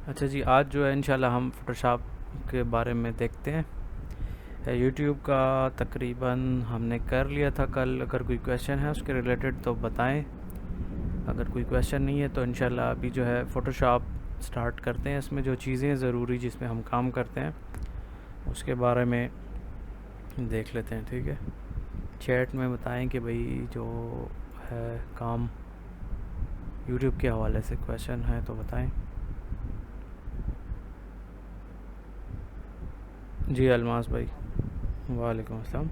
अच्छा जी, आज जो है इंशाल्लाह हम फ़ोटोशॉप के बारे में देखते हैं। यूट्यूब का तकरीबन हमने कर लिया था कल। अगर कोई क्वेश्चन है उसके रिलेटेड तो बताएं। अगर कोई क्वेश्चन नहीं है तो इंशाल्लाह अभी जो है फ़ोटोशॉप स्टार्ट करते हैं। इसमें जो चीज़ें ज़रूरी जिसमें हम काम करते हैं उसके बारे में देख लेते हैं, ठीक है। चैट में बताएं कि भाई जो है काम यूट्यूब के हवाले से क्वेश्चन है तो बताएं। जी अलमास भाई, वालेकुम अस्सलाम।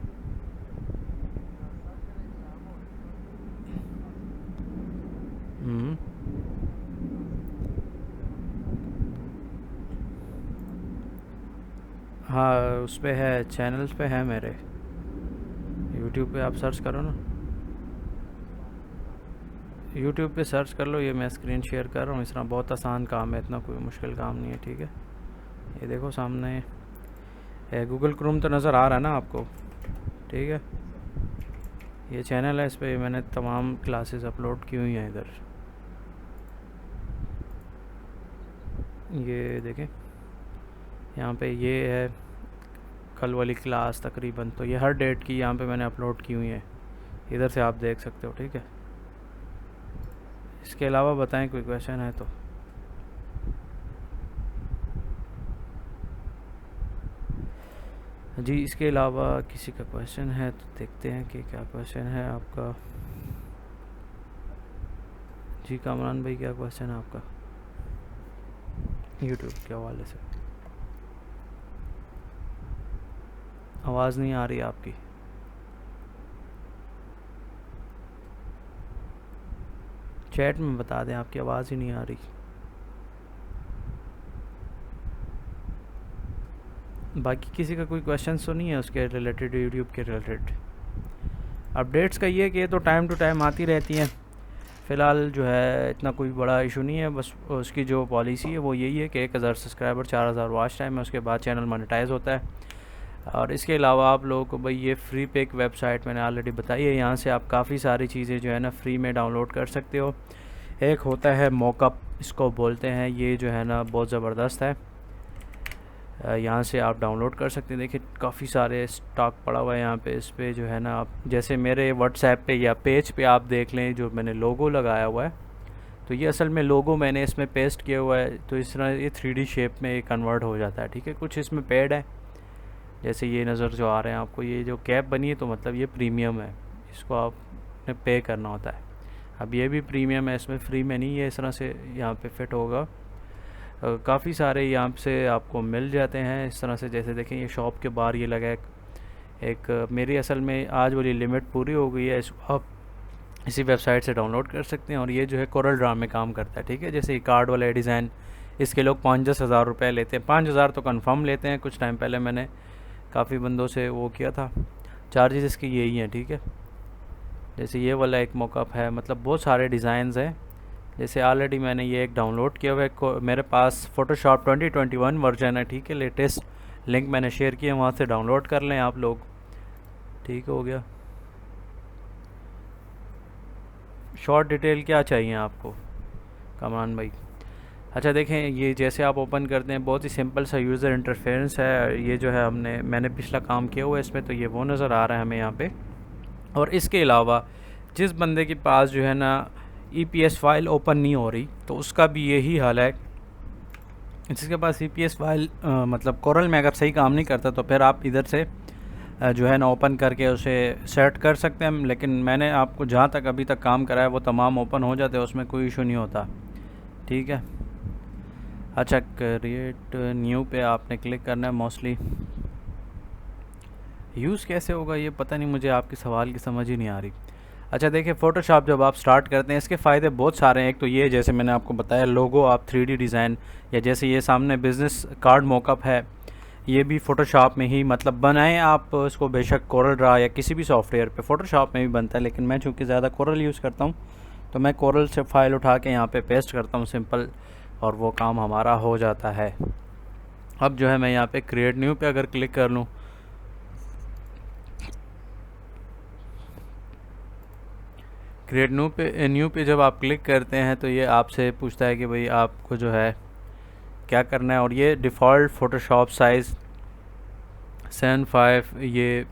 हम्म। हाँ, उस पे है, चैनल्स पे है मेरे। यूट्यूब पे आप सर्च करो ना। यूट्यूब पे सर्च कर लो। ये मैं स्क्रीन शेयर कर रहा हूँ। इतना बहुत आसान काम है, इतना कोई मुश्किल काम नहीं है, ठीक है। ये देखो सामने गूगल क्रोम तो नज़र आ रहा है ना आपको, ठीक है। ये चैनल है, इस पर मैंने तमाम क्लासेस अपलोड की हुई हैं इधर। ये देखें, यहाँ पे ये है कल वाली क्लास तकरीबन। तो ये हर डेट की यहाँ पे मैंने अपलोड की हुई है, इधर से आप देख सकते हो, ठीक है। इसके अलावा बताएं कोई क्वेश्चन है तो। जी, इसके अलावा किसी का क्वेश्चन है तो देखते हैं कि क्या क्वेश्चन है आपका। जी कामरान भाई, क्या क्वेश्चन है आपका यूट्यूब के हवाले से? आवाज़ नहीं आ रही आपकी। चैट में बता दें, आपकी आवाज़ ही नहीं आ रही। बाकी किसी का कोई क्वेश्चन तो नहीं है उसके रिलेटेड, यूट्यूब के रिलेटेड? अपडेट्स का ये कि ये तो टाइम टू टाइम आती रहती हैं। फ़िलहाल जो है इतना कोई बड़ा इशू नहीं है। बस उसकी जो पॉलिसी है वो यही है कि 1000 सब्सक्राइबर 4000 वॉच टाइम है, उसके बाद चैनल मोनेटाइज होता है। और इसके अलावा आप लोगों को भाई ये फ्री पे एक वेबसाइट मैंने ऑलरेडी बताई है, यहाँ से आप काफ़ी सारी चीज़ें जो है ना फ्री में डाउनलोड कर सकते हो। एक होता है मॉकअप, इसको बोलते हैं, ये जो है ना बहुत ज़बरदस्त है। यहाँ से आप डाउनलोड कर सकते हैं। देखिए काफ़ी सारे स्टॉक पड़ा हुआ है यहाँ पे। इस पे जो है ना आप जैसे मेरे व्हाट्सएप पे या पेज पे आप देख लें, जो मैंने लोगो लगाया हुआ है, तो ये असल में लोगो मैंने इसमें पेस्ट किया हुआ है। तो इस तरह ये 3D शेप में कन्वर्ट हो जाता है, ठीक है। कुछ इसमें पेड है, जैसे ये नज़र जो आ रहे हैं आपको, ये जो कैप बनी है तो मतलब ये प्रीमियम है, इसको आपने पे करना होता है। अब ये भी प्रीमियम है, इसमें फ्री में नहीं है। इस तरह से यहाँ पे फिट होगा। काफ़ी सारे यहाँ से आपको मिल जाते हैं इस तरह से। जैसे देखें ये शॉप के बाहर ये लगा है एक मेरी असल में आज वाली लिमिट पूरी हो गई है, इसको आप इसी वेबसाइट से डाउनलोड कर सकते हैं। और ये जो है कोरल ड्रा में काम करता है, ठीक है। जैसे ये कार्ड वाला डिज़ाइन, इसके लोग 5-10 हज़ार रुपये लेते हैं। 5000 तो कंफर्म लेते हैं। कुछ टाइम पहले मैंने काफ़ी बंदों से वो किया था। चार्जेस इसके यही हैं, ठीक है। जैसे ये वाला एक मॉकअप है, मतलब बहुत सारे डिज़ाइंस हैं। जैसे ऑलरेडी मैंने ये एक डाउनलोड किया हुआ है, मेरे पास फ़ोटोशॉप 2021 वर्जन है, ठीक है, लेटेस्ट। लिंक मैंने शेयर किया, वहाँ से डाउनलोड कर लें आप लोग, ठीक हो गया। शॉर्ट डिटेल क्या चाहिए आपको कमान भाई? अच्छा देखें, ये जैसे आप ओपन करते हैं बहुत ही सिंपल सा यूज़र इंटरफेरेंस है। ये जो है मैंने पिछला काम किया हुआ है इसमें, तो ये वो नज़र आ रहा है हमें यहाँ पे। और इसके अलावा जिस बंदे के पास जो है ना EPS फाइल ओपन नहीं हो रही, तो उसका भी यही हाल है। जिसके पास EPS फाइल मतलब कोरल में अगर सही काम नहीं करता, तो फिर आप इधर से जो है ना ओपन करके उसे सेट कर सकते हैं। लेकिन मैंने आपको जहाँ तक अभी तक काम करा है वो तमाम ओपन हो जाते हैं, उसमें कोई इशू नहीं होता, ठीक है। अच्छा, क्रिएट न्यू पे आपने क्लिक करना है मोस्टली। यूज़ कैसे होगा ये पता नहीं मुझे, आपके सवाल की समझ ही नहीं आ रही। अच्छा देखिए, फ़ोटोशॉप जब आप स्टार्ट करते हैं इसके फ़ायदे बहुत सारे हैं। एक तो ये जैसे मैंने आपको बताया, लोगो आप 3D डिज़ाइन, या जैसे ये सामने बिज़नेस कार्ड मॉकअप है, ये भी फ़ोटोशॉप में ही मतलब बनाएं आप इसको। बेशक कोरल ड्रा या किसी भी सॉफ्टवेयर पे फ़ोटोशॉप में भी बनता है, लेकिन मैं चूँकि ज़्यादा कोरल यूज़ करता हूँ, तो मैं कोरल से फ़ाइल उठा के यहाँ पे पेस्ट करता हूँ सिंपल, और वो काम हमारा हो जाता है। अब जो है मैं यहाँ पे क्रिएट न्यू पे अगर क्लिक कर लूँ, क्रिएट न्यू पे जब आप क्लिक करते हैं तो ये आपसे पूछता है कि भाई आपको जो है क्या करना है। और ये डिफ़ॉल्ट फ़ोटोशॉप साइज़ 7.5 ये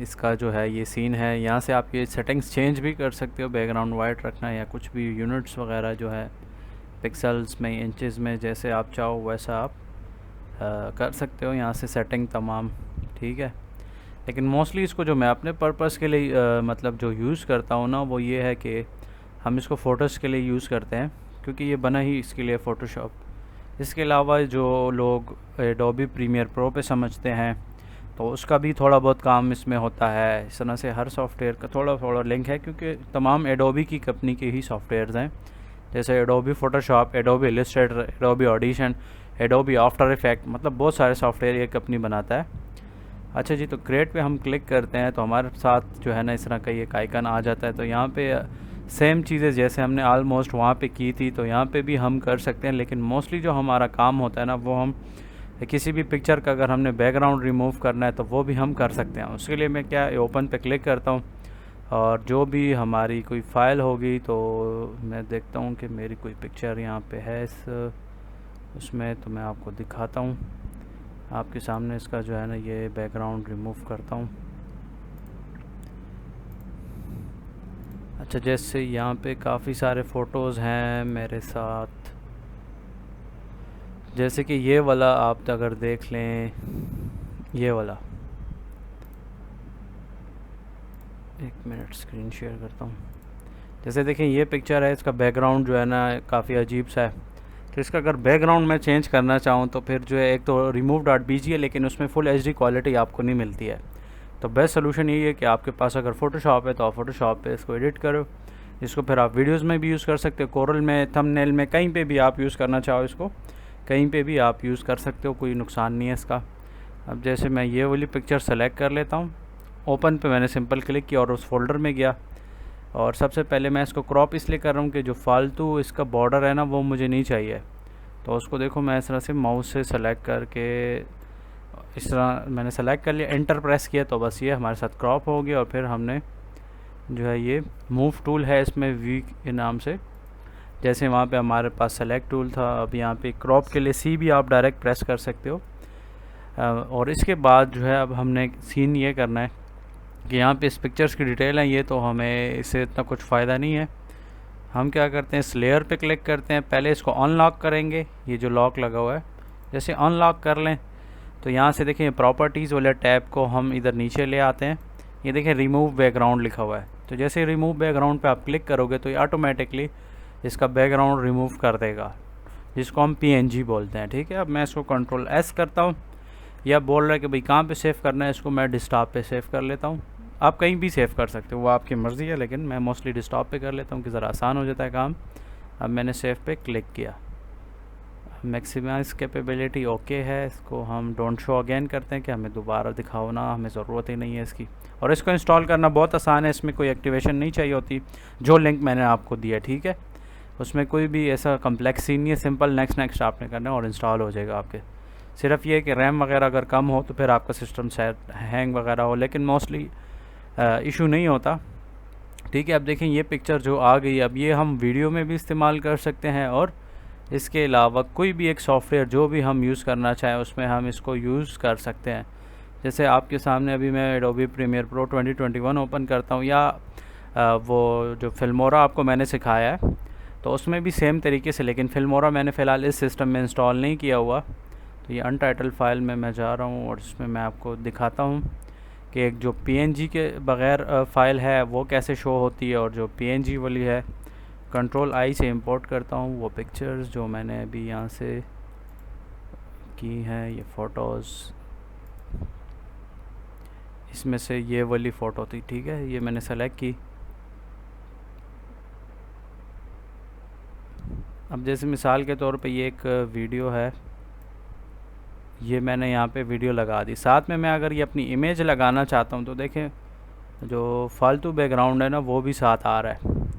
इसका जो है ये सीन है। यहाँ से आप ये सेटिंग्स चेंज भी कर सकते हो, बैकग्राउंड वाइट रखना है या कुछ भी यूनिट्स वगैरह जो है पिक्सल्स में, इंचेस में, जैसे आप चाहो वैसा आप कर सकते हो यहाँ से सेटिंग तमाम, ठीक है। लेकिन मोस्टली इसको जो मैं अपने पर्पस के लिए मतलब जो यूज़ करता हूँ ना, वो ये है कि हम इसको फ़ोटोज़ के लिए यूज़ करते हैं, क्योंकि ये बना ही इसके लिए फ़ोटोशॉप। इसके अलावा जो लोग एडोबी प्रीमियर प्रो पे समझते हैं तो उसका भी थोड़ा बहुत काम इसमें होता है। इस तरह से हर सॉफ्टवेयर का थोड़ा थोड़ा लिंक है, क्योंकि तमाम एडोबी की कंपनी के ही सॉफ्टवेयर्स हैं, जैसे Adobe Photoshop, Adobe Illustrator, Adobe audition, Adobe after effect, मतलब बहुत सारे सॉफ्टवेयर ये कंपनी बनाता है। अच्छा जी, तो क्रिएट पे हम क्लिक करते हैं तो हमारे साथ जो है ना इस तरह का एक आइकन आ जाता है। तो यहाँ पे सेम चीज़ें जैसे हमने ऑलमोस्ट वहाँ पे की थी तो यहाँ पे भी हम कर सकते हैं, लेकिन मोस्टली जो हमारा काम होता है ना वो हम किसी भी पिक्चर का अगर हमने बैकग्राउंड रिमूव करना है तो वो भी हम कर सकते हैं। उसके लिए मैं क्या ओपन पे क्लिक करता हूँ और जो भी हमारी कोई फ़ाइल होगी तो मैं देखता हूँ कि मेरी कोई पिक्चर यहाँ पे है उसमें, तो मैं आपको दिखाता हूँ आपके सामने। इसका जो है ना ये बैकग्राउंड रिमूव करता हूँ। अच्छा, जैसे यहाँ पे काफ़ी सारे फ़ोटोज़ हैं मेरे साथ, जैसे कि ये वाला आप अगर देख लें, ये वाला, एक मिनट स्क्रीन शेयर करता हूँ। जैसे देखें ये पिक्चर है, इसका बैकग्राउंड जो है ना काफ़ी अजीब सा है। तो इसका अगर बैकग्राउंड मैं चेंज करना चाहूँ तो फिर जो है एक तो remove.bg है, लेकिन उसमें फुल HD क्वालिटी आपको नहीं मिलती है। तो बेस्ट सोल्यूशन यही है कि आपके पास अगर फ़ोटोशॉप है तो आप फ़ोटोशॉप पे इसको एडिट करो। इसको फिर आप वीडियोस में भी यूज़ कर सकते हो, कोरल में, थंबनेल में, कहीं पे भी आप यूज़ करना चाहो इसको कहीं पे भी आप यूज़ कर सकते हो, कोई नुकसान नहीं है इसका। अब जैसे मैं ये वाली पिक्चर सेलेक्ट कर लेता हूँ, ओपन पे मैंने सिंपल क्लिक किया और उस फोल्डर में गया। और सबसे पहले मैं इसको क्रॉप इसलिए कर रहा हूँ कि जो फालतू इसका बॉर्डर है ना वो मुझे नहीं चाहिए। तो उसको देखो मैं इस तरह से माउस से सेलेक्ट करके इस तरह मैंने सेलेक्ट कर लिया, एंटर प्रेस किया तो बस ये हमारे साथ क्रॉप हो गया। और फिर हमने जो है ये मूव टूल है इसमें वी के नाम से, जैसे वहाँ पे हमारे पास सेलेक्ट टूल था, अब यहाँ पे क्रॉप के लिए सी भी आप डायरेक्ट प्रेस कर सकते हो। और इसके बाद जो है अब हमने सीन ये करना है कि यहाँ पे इस पिक्चर्स की डिटेल है ये, तो हमें इससे इतना कुछ फ़ायदा नहीं है। हम क्या करते हैं, इस लेयर पे क्लिक करते हैं, पहले इसको अनलॉक करेंगे, ये जो लॉक लगा हुआ है, जैसे अनलॉक कर लें तो यहाँ से देखें प्रॉपर्टीज़ वाले टैब को हम इधर नीचे ले आते हैं। ये देखें रिमूव बैकग्राउंड लिखा हुआ है, तो जैसे रिमूव बैकग्राउंड पे आप क्लिक करोगे तो ये ऑटोमेटिकली इसका बैकग्राउंड रिमूव कर देगा, जिसको हम PNG बोलते हैं, ठीक है। अब मैं इसको कंट्रोल S करता हूँ, या बोल रहा है कि भाई कहाँ पे सेव करना है, इसको मैं डेस्कटॉप पे सेव कर लेता हूँ। आप कहीं भी सेव कर सकते हो, वो आपकी मर्ज़ी है, लेकिन मैं मोस्टली डेस्कटॉप पे कर लेता हूँ कि ज़रा आसान हो जाता है काम। अब मैंने सेव पे क्लिक किया, मैक्सिमाइज़ कैपेबिलिटी ओके है, इसको हम डोंट शो अगेन करते हैं कि हमें दोबारा दिखाओ ना, हमें ज़रूरत ही नहीं है इसकी। और इसको इंस्टॉल करना बहुत आसान है, इसमें कोई एक्टिवेशन नहीं चाहिए होती, जो लिंक मैंने आपको दिया, ठीक है। उसमें कोई भी ऐसा कम्प्लेक्स सीन नहीं है, सिंपल नेक्स्ट आपने करना है और इंस्टॉल हो जाएगा आपके। सिर्फ ये कि रैम वगैरह अगर कम हो तो फिर आपका सिस्टम शायद हैंग वगैरह हो, लेकिन मोस्टली इशू नहीं होता, ठीक है। अब देखें ये पिक्चर जो आ गई, अब ये हम वीडियो में भी इस्तेमाल कर सकते हैं और इसके अलावा कोई भी एक सॉफ्टवेयर जो भी हम यूज़ करना चाहें उसमें हम इसको यूज़ कर सकते हैं। जैसे आपके सामने अभी मैं एडोबी प्रीमियर प्रो 2021 ओपन करता हूँ, या वो जो फिल्मोरा आपको मैंने सिखाया है तो उसमें भी सेम तरीके से, लेकिन फिल्मोरा मैंने फ़िलहाल इस सिस्टम में इंस्टॉल नहीं किया हुआ। तो ये अनटाइटल्ड फाइल में मैं जा रहा हूँ और इसमें मैं आपको दिखाता हूँ कि एक जो PNG के बग़ैर फ़ाइल है वो कैसे शो होती है, और जो PNG वाली है कंट्रोल I से इंपोर्ट करता हूँ वो पिक्चर्स जो मैंने अभी यहाँ से की हैं, ये फ़ोटोज़, इसमें से ये वाली फ़ोटो थी, ठीक है, ये मैंने सेलेक्ट की। अब जैसे मिसाल के तौर पे ये एक वीडियो है, ये मैंने यहाँ पे वीडियो लगा दी, साथ में मैं अगर ये अपनी इमेज लगाना चाहता हूँ तो देखें जो फालतू बैकग्राउंड है ना वो भी साथ आ रहा है,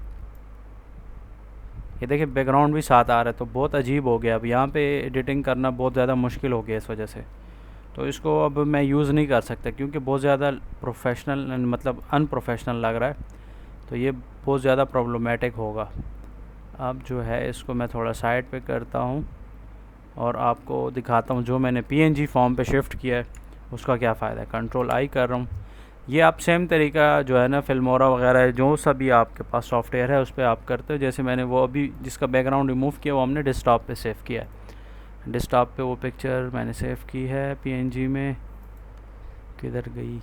ये देखिए बैकग्राउंड भी साथ आ रहा है, तो बहुत अजीब हो गया। अब यहाँ पे एडिटिंग करना बहुत ज़्यादा मुश्किल हो गया इस वजह से, तो इसको अब मैं यूज़ नहीं कर सकता क्योंकि बहुत ज़्यादा प्रोफेशनल मतलब अनप्रोफेशनल लग रहा है, तो ये बहुत ज़्यादा प्रॉब्लमेटिक होगा। अब जो है इसको मैं थोड़ा साइड पे करता हूँ और आपको दिखाता हूँ जो मैंने PNG फॉर्म पे शिफ्ट किया है उसका क्या फ़ायदा है। कंट्रोल आई कर रहा हूँ। ये आप सेम तरीका जो है ना फिल्मोरा वगैरह जो सभी आपके पास सॉफ्टवेयर है उस पर आप करते हो। जैसे मैंने वो अभी जिसका बैकग्राउंड रिमूव किया वो हमने डेस्कटॉप पे सेव किया है। डेस्कटॉप पे वो पिक्चर मैंने सेव की है PNG में। किधर गई?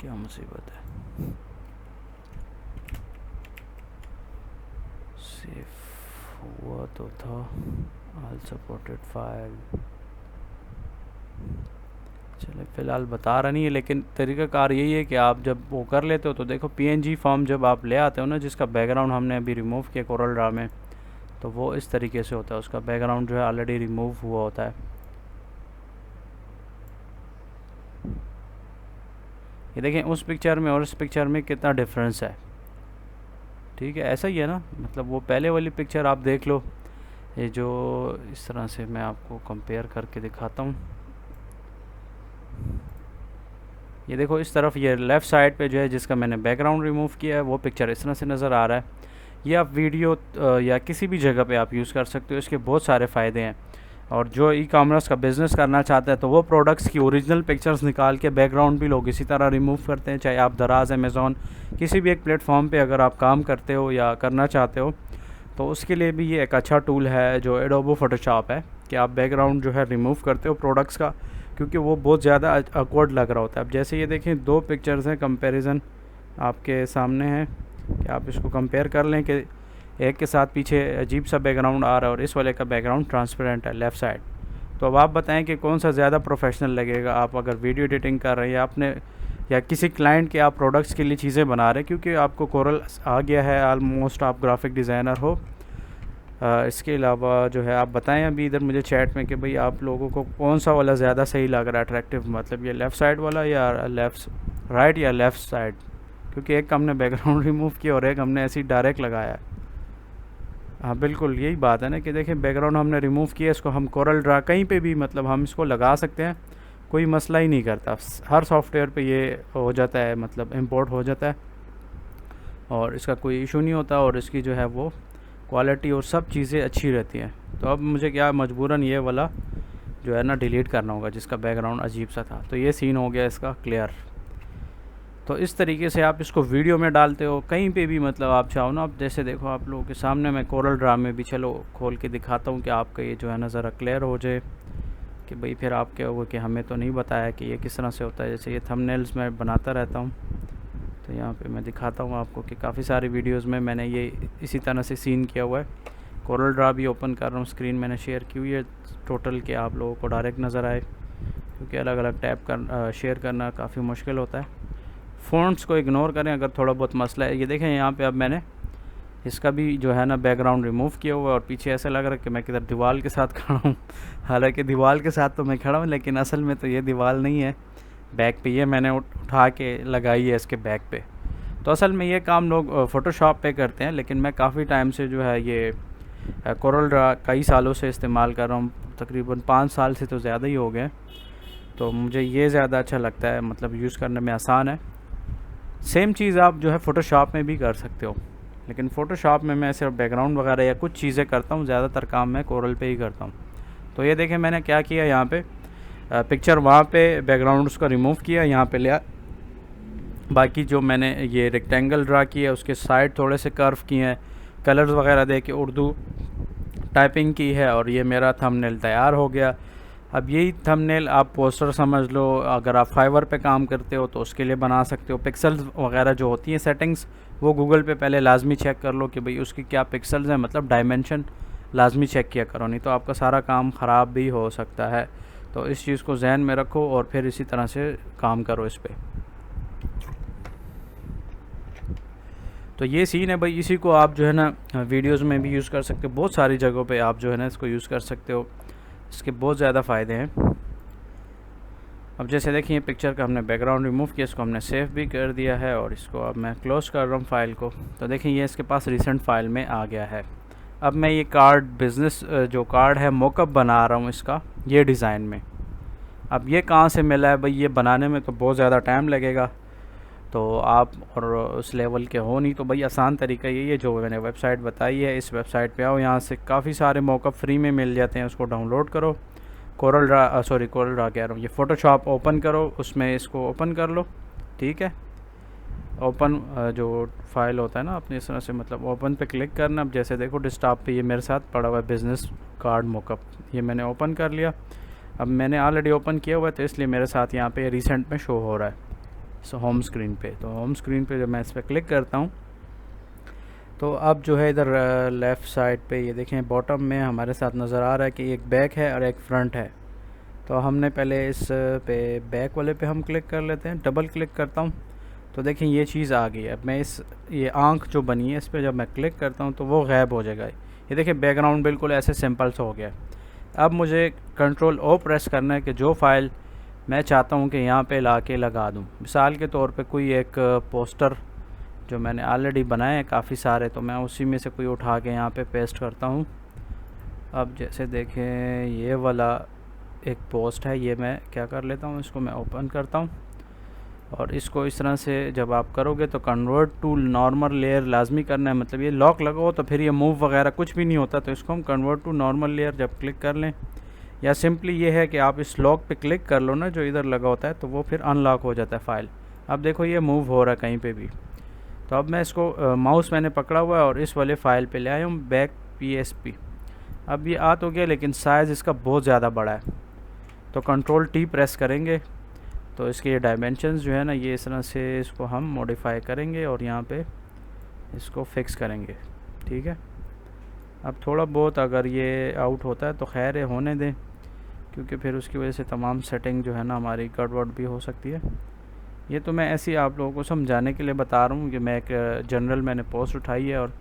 क्या मुसीबत है। सेव हुआ तो था ऑल सपोर्टेड फाइल। चले फ़िलहाल बता रहा नहीं है, लेकिन तरीक़ाकार यही है कि आप जब वो कर लेते हो तो देखो PNG फॉर्म जब आप ले आते हो ना जिसका बैकग्राउंड हमने अभी रिमूव किया कोरल ड्रा में, तो वो इस तरीके से होता है। उसका बैकग्राउंड जो है ऑलरेडी रिमूव हुआ होता है। ये देखें उस पिक्चर में और इस पिक्चर में कितना डिफरेंस है। ठीक है, ऐसा ही है ना, मतलब वो पहले वाली पिक्चर आप देख लो, ये जो इस तरह से मैं आपको कंपेयर करके दिखाता हूँ। ये देखो इस तरफ ये लेफ़्ट साइड पे जो है जिसका मैंने बैकग्राउंड रिमूव किया है वो पिक्चर इस तरह से नज़र आ रहा है। ये आप वीडियो या किसी भी जगह पे आप यूज़ कर सकते हो। इसके बहुत सारे फ़ायदे हैं। और जो ई-कॉमर्स का बिज़नेस करना चाहता है तो वो प्रोडक्ट्स की ओरिजिनल पिक्चर्स निकाल के बैकग्राउंड भी लोग इसी तरह रिमूव करते हैं। चाहे आप दराज, अमेज़ॉन, किसी भी एक प्लेटफॉर्म पे अगर आप काम करते हो या करना चाहते हो तो उसके लिए भी ये एक अच्छा टूल है जो एडोबो फोटोशॉप है कि आप बैकग्राउंड जो है रिमूव करते हो प्रोडक्ट्स का, क्योंकि वो बहुत ज़्यादा ऑकवर्ड लग रहा होता है। अब जैसे ये देखें दो पिक्चर्स हैं, कंपैरिजन आपके सामने है कि आप इसको कंपेयर कर लें कि एक के साथ पीछे अजीब सा बैकग्राउंड आ रहा है और इस वाले का बैकग्राउंड ट्रांसपेरेंट है लेफ़्ट साइड। तो अब आप बताएं कि कौन सा ज़्यादा प्रोफेशनल लगेगा। आप अगर वीडियो एडिटिंग कर रहे हैं या आपने या किसी क्लाइंट के आप प्रोडक्ट्स के लिए चीज़ें बना रहे हैं, क्योंकि आपको कोरल आ गया है, ऑलमोस्ट आप ग्राफिक डिज़ाइनर हो। इसके अलावा जो है आप बताएं अभी इधर मुझे चैट में कि भाई आप लोगों को कौन सा वाला ज़्यादा सही लग रहा है अट्रैक्टिव, मतलब ये लेफ़्ट साइड वाला या राइट या लेफ़्ट साइड, क्योंकि एक हमने बैकग्राउंड रिमूव किया और एक हमने ऐसे ही डायरेक्ट लगाया है। हाँ बिल्कुल यही बात है ना कि देखिए बैकग्राउंड हमने रिमूव किया, इसको हम कोरल ड्रा कहीं पे भी मतलब हम इसको लगा सकते हैं, कोई मसला ही नहीं करता। हर सॉफ्टवेयर पे ये हो जाता है, मतलब इंपोर्ट हो जाता है और इसका कोई इशू नहीं होता और इसकी जो है वो क्वालिटी और सब चीज़ें अच्छी रहती हैं। तो अब मुझे क्या मजबूरन ये वाला जो है ना डिलीट करना होगा जिसका बैकग्राउंड अजीब सा था। तो ये सीन हो गया इसका क्लियर। तो इस तरीके से आप इसको वीडियो में डालते हो कहीं पे भी, मतलब आप चाहो ना। अब जैसे देखो आप लोगों के सामने मैं कोरल ड्रा में भी चलो खोल के दिखाता हूँ कि आपका ये जो है ना ज़रा क्लियर हो जाए कि भाई फिर आप क्या होगा कि हमें तो नहीं बताया कि ये किस तरह से होता है। जैसे ये थंबनेल्स मैं बनाता रहता हूँ तो यहाँ पे मैं दिखाता हूँ आपको कि काफ़ी सारी वीडियोज़ में मैंने ये इसी तरह से सीन किया हुआ है। कोरल ड्रा भी ओपन कर रहा हूँ, स्क्रीन मैंने शेयर की हुई है टोटल कि आप लोगों को डायरेक्ट नज़र आए, क्योंकि अलग अलग टैप कर शेयर करना काफ़ी मुश्किल होता है। फ़ॉन्ट्स को इग्नोर करें अगर थोड़ा बहुत मसला है। ये देखें यहाँ पे अब मैंने इसका भी जो है ना बैकग्राउंड रिमूव किया हुआ है और पीछे ऐसा लग रहा है कि मैं किधर दीवार के साथ खड़ा हूँ। हालांकि दीवार के साथ तो मैं खड़ा हूँ, लेकिन असल में तो ये दीवार नहीं है, बैक पे ये मैंने उठा के लगाई है इसके बैक पे। तो असल में ये काम लोग फ़ोटोशॉप पे करते हैं, लेकिन मैं काफ़ी टाइम से जो है ये कोरल ड्रा कई सालों से इस्तेमाल कर रहा हूँ, तकरीबन 5 साल से तो ज़्यादा ही हो गए। तो मुझे ये ज़्यादा अच्छा लगता है, मतलब यूज़ करने में आसान है। सेम चीज़ आप जो है फ़ोटोशॉप में भी कर सकते हो, लेकिन फ़ोटोशॉप में मैं सिर्फ बैकग्राउंड वगैरह या कुछ चीज़ें करता हूँ, ज़्यादातर काम मैं कोरल पे ही करता हूँ। तो ये देखें मैंने क्या किया, यहाँ पे पिक्चर वहाँ पे बैकग्राउंड उसका रिमूव किया, यहाँ पे लिया। बाकी जो मैंने ये रेक्टेंगल ड्रा किया उसके साइड थोड़े से कर्व किए हैं, कलर्स वगैरह दे के उर्दू टाइपिंग की है और ये मेरा थंबनेल तैयार हो गया। अब यही थंबनेल आप पोस्टर समझ लो, अगर आप फाइवर पे काम करते हो तो उसके लिए बना सकते हो। पिक्सल्स वगैरह जो होती हैं सेटिंग्स, वो गूगल पे पहले लाजमी चेक कर लो कि भाई उसकी क्या पिक्सल्स हैं, मतलब डायमेंशन लाजमी चेक किया करो, नहीं तो आपका सारा काम ख़राब भी हो सकता है। तो इस चीज़ को जहन में रखो और फिर इसी तरह से काम करो इस पर। तो ये सीन है भाई, इसी को आप जो है ना वीडियोज़ में भी यूज़ कर सकते हो, बहुत सारी जगहों पे आप जो है ना इसको यूज़ कर सकते हो। इसके बहुत ज़्यादा फ़ायदे हैं। अब जैसे देखिए पिक्चर का हमने बैकग्राउंड रिमूव किया, इसको हमने सेव भी कर दिया है और इसको अब मैं क्लोज़ कर रहा हूँ फाइल को। तो देखिए ये इसके पास रिसेंट फाइल में आ गया है। अब मैं ये कार्ड बिज़नेस जो कार्ड है मॉकअप बना रहा हूँ इसका, ये डिज़ाइन में। अब ये कहाँ से मिला है भाई, ये बनाने में तो बहुत ज़्यादा टाइम लगेगा। तो आप और उस लेवल के हो नहीं, तो भाई आसान तरीका यही है जो मैंने वेबसाइट बताई है, इस वेबसाइट पे आओ, यहाँ से काफ़ी सारे मॉकअप फ्री में मिल जाते हैं, उसको डाउनलोड करो। कोरल ड्रा कह रहा हूँ, ये फ़ोटोशॉप ओपन करो, उसमें इसको ओपन कर लो, ठीक है। ओपन जो फाइल होता है ना अपने इस तरह से, मतलब ओपन पे क्लिक करना। अब जैसे देखो डेस्कटॉप पे ये मेरे साथ पड़ा हुआ है बिज़नेस कार्ड मॉकअप, ये मैंने ओपन कर लिया। अब मैंने ऑलरेडी ओपन किया हुआ है तो इसलिए मेरे साथ यहाँ पे रिसेंट में शो हो रहा है होम स्क्रीन पे। तो होम स्क्रीन पे जब मैं इस पर क्लिक करता हूँ तो अब जो है इधर लेफ़्ट साइड पे ये देखें बॉटम में हमारे साथ नज़र आ रहा है कि एक बैक है और एक फ्रंट है। तो हमने पहले इस पे बैक वाले पे हम क्लिक कर लेते हैं, डबल क्लिक करता हूँ तो देखें ये चीज़ आ गई है। अब मैं ये आँख जो बनी है इस पर जब मैं क्लिक करता हूँ तो वो गायब हो जाएगा। ये देखें बैकग्राउंड बिल्कुल ऐसे सिंपल सा हो गया। अब मुझे कंट्रोल ओ प्रेस करना है कि जो फ़ाइल मैं चाहता हूँ कि यहाँ पे ला के लगा दूँ। मिसाल के तौर पे कोई एक पोस्टर जो मैंने ऑलरेडी बनाए हैं काफ़ी सारे, तो मैं उसी में से कोई उठा के यहाँ पे पेस्ट करता हूँ। अब जैसे देखें ये वाला एक पोस्ट है, ये मैं क्या कर लेता हूँ, इसको मैं ओपन करता हूँ और इसको इस तरह से जब आप करोगे तो कन्वर्ट टू नॉर्मल लेयर लाजमी करना है। मतलब ये लॉक लगाओ तो फिर ये मूव वगैरह कुछ भी नहीं होता, तो इसको हम कन्वर्ट टू नॉर्मल लेयर जब क्लिक कर लें, या सिंपली ये है कि आप इस लॉक पे क्लिक कर लो ना जो इधर लगा होता है, तो वो फिर अनलॉक हो जाता है फ़ाइल। अब देखो ये मूव हो रहा है कहीं पे भी। तो अब मैं इसको माउस मैंने पकड़ा हुआ है और इस वाले फ़ाइल पे ले आया हूँ बैक PSP। अब ये आ तो गया लेकिन साइज़ इसका बहुत ज़्यादा बड़ा है, तो कंट्रोल T प्रेस करेंगे तो इसके ये डायमेंशंस जो है ना ये इस तरह से इसको हम मॉडिफाई करेंगे और यहाँ पे इसको फिक्स करेंगे, ठीक है। अब थोड़ा बहुत अगर ये आउट होता है तो खैर है, होने दें, क्योंकि फिर उसकी वजह से तमाम सेटिंग जो है ना हमारी गड़बड़ भी हो सकती है। ये तो मैं ऐसे ही आप लोगों को समझाने के लिए बता रहा हूँ कि मैं एक जनरल मैंने पोस्ट उठाई है और